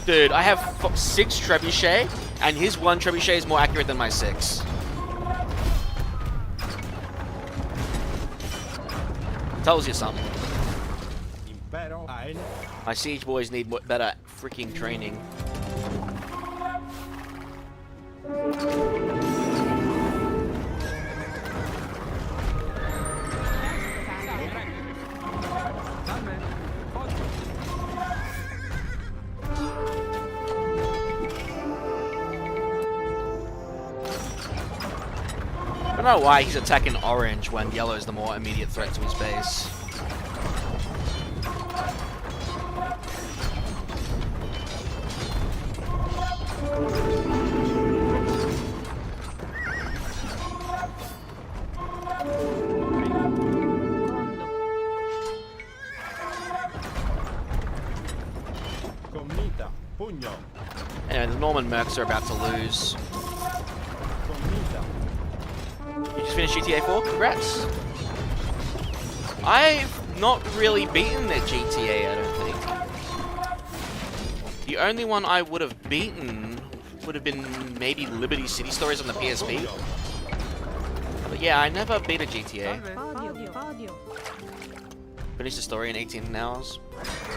Dude, I have 6 trebuchet, and his 1 trebuchet is more accurate than my 6. Tells you something. Impero. Ein. My siege boys need better freaking training. Salve. Poggio. I don't know why he's attacking orange when yellow is the more immediate threat to his base. Condo. Commita. Pugno. Anyway, the Norman Mercs are about to lose. Commita. You just finished GTA 4? Congrats! I've not really beaten the GTA, I don't think. The only one I would have beaten would have been maybe Liberty City Stories on the PSP. But yeah, I never beat a GTA. Odio. Odio. Finished the story in 18 hours.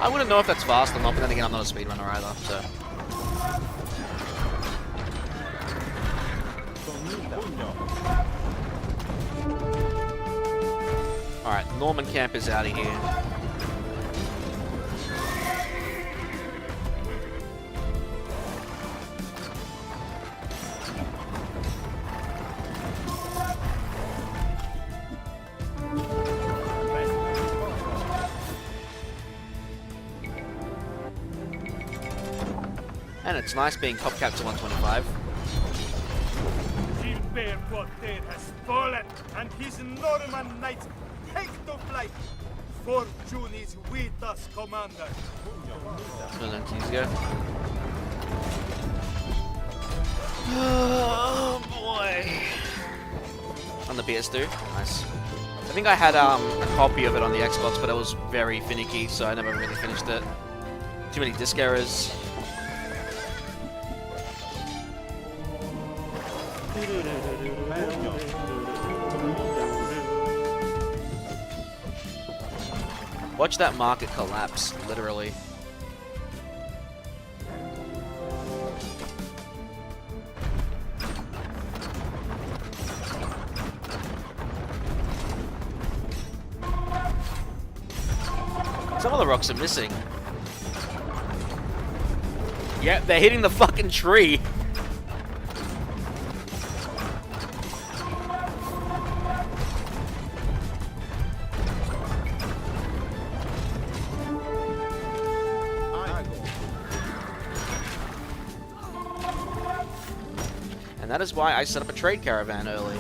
I wouldn't know if that's fast or not, but then again, I'm not a speedrunner either, so... Commita. Pugno. Alright, Norman camp is out of here. And it's nice being top cap to 125. Gilbert Quartet has fallen, and his Norman knights take to flight. Fortune is with us, Commander. Easier. Oh boy. On the PS2, nice. I think I had a copy of it on the Xbox, but it was very finicky, so I never really finished it. Too many disc errors. Watch that market collapse, literally. Some of the rocks are missing. Yep, they're hitting the fucking tree. And that is why I set up a trade caravan early.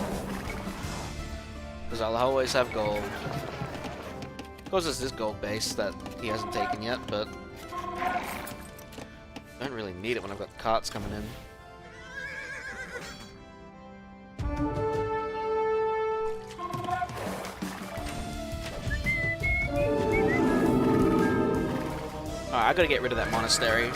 Because I'll always have gold. Of course there's this gold base that he hasn't taken yet, but I don't really need it when I've got carts coming in. Alright, I gotta get rid of that monastery.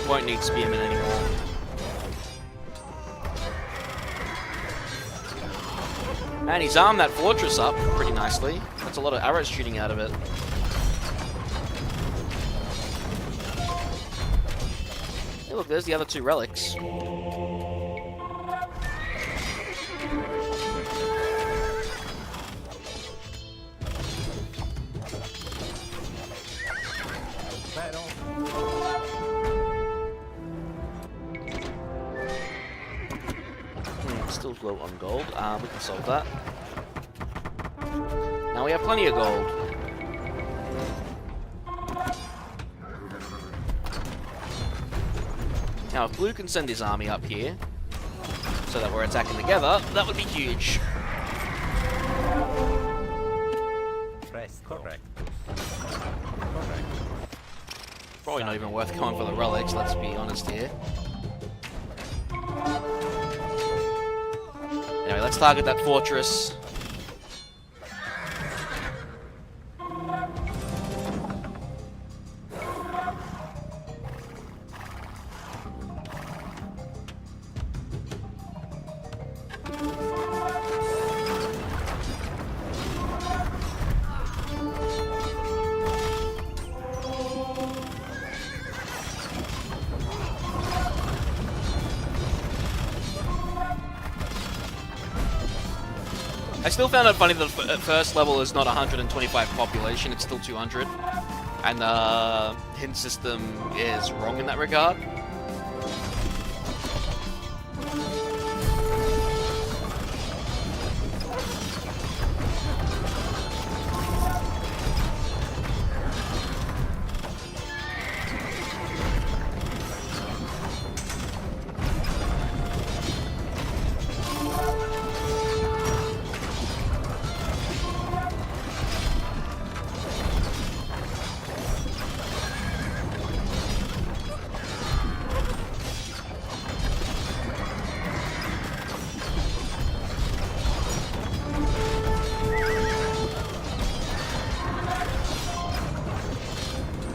Won't need spearmen anymore. And he's armed that fortress up pretty nicely. That's a lot of arrows shooting out of it. Hey, look, there's the other two relics. Still low on gold. We can solve that. Now we have plenty of gold. Now if Blue can send his army up here, so that we're attacking together, that would be huge. Correct. Probably not even worth going for the relics, let's be honest here. Anyway, let's target that fortress. I still found it funny that the first level is not 125 population, it's still 200. And the hint system is wrong in that regard.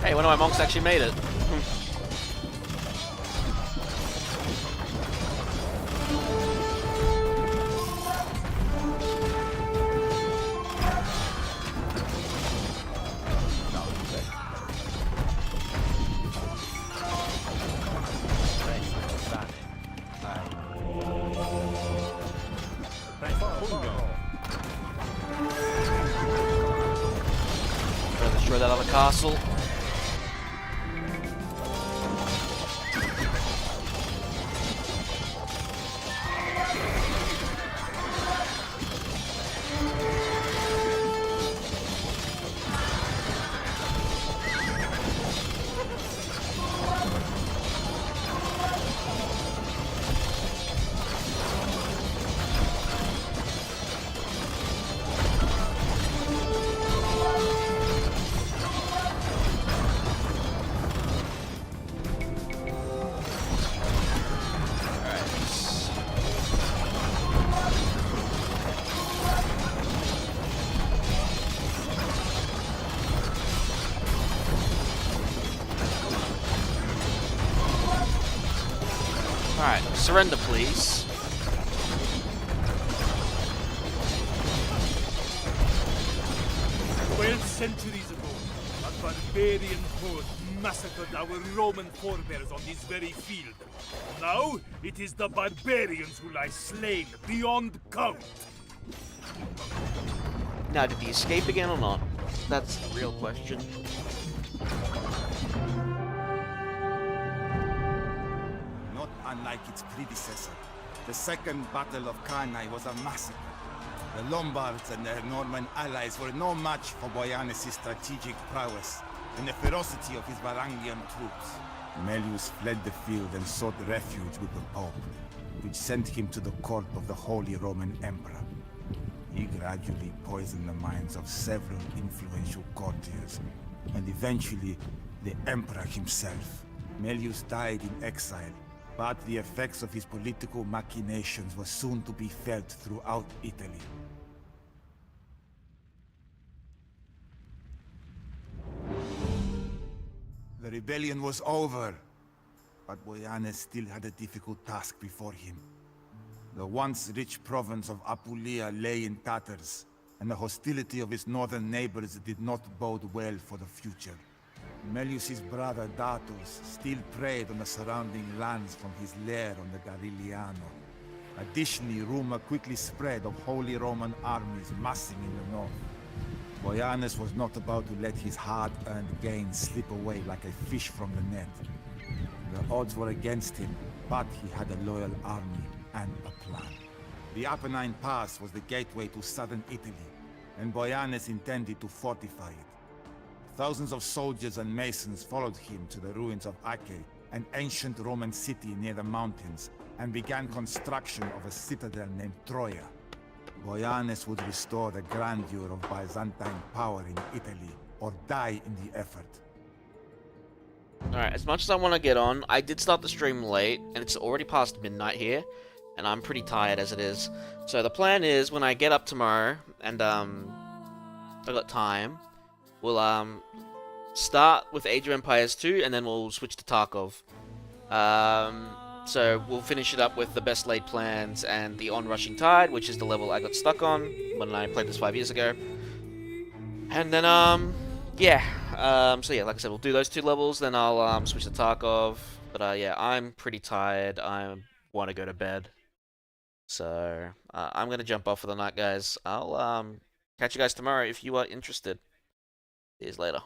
Hey, one of my monks actually made it. Throw that other castle. Alright, surrender please. 12 centuries ago, a barbarian horde massacred our Roman forebears on this very field. Now, it is the barbarians who lie slain beyond count. Now, did he escape again or not? That's the real question. Not unlike its predecessor, the Second Battle of Cannae was a massacre. The Lombards and their Norman allies were no match for Boyanis' strategic prowess and the ferocity of his Varangian troops. Melius fled the field and sought refuge with the Pope, which sent him to the court of the Holy Roman Emperor. He gradually poisoned the minds of several influential courtiers, and eventually the Emperor himself. Melius died in exile, but the effects of his political machinations were soon to be felt throughout Italy. The rebellion was over, but Boyanes still had a difficult task before him. The once rich province of Apulia lay in tatters, and the hostility of its northern neighbors did not bode well for the future. Melius's brother Datus still preyed on the surrounding lands from his lair on the Garigliano. Additionally, rumor quickly spread of Holy Roman armies massing in the north. Boyanes was not about to let his hard-earned gains slip away like a fish from the net. The odds were against him, but he had a loyal army and a plan. The Apennine Pass was the gateway to southern Italy, and Boyanes intended to fortify it. Thousands of soldiers and masons followed him to the ruins of Acre, an ancient Roman city near the mountains, and began construction of a citadel named Troia. Boyanes would restore the grandeur of Byzantine power in Italy, or die in the effort. Alright, as much as I want to get on, I did start the stream late, and it's already past midnight here, and I'm pretty tired as it is. So the plan is, when I get up tomorrow, and I've got time, we'll start with Age of Empires 2, and then we'll switch to Tarkov. So we'll finish it up with the best laid plans and the onrushing tide, which is the level I got stuck on when I played this 5 years ago. And then yeah, so yeah, like I said, we'll do those 2 levels, then I'll switch to Tarkov. But yeah, I'm pretty tired. I want to go to bed. So I'm gonna jump off for the night, guys. I'll catch you guys tomorrow if you are interested. See you later.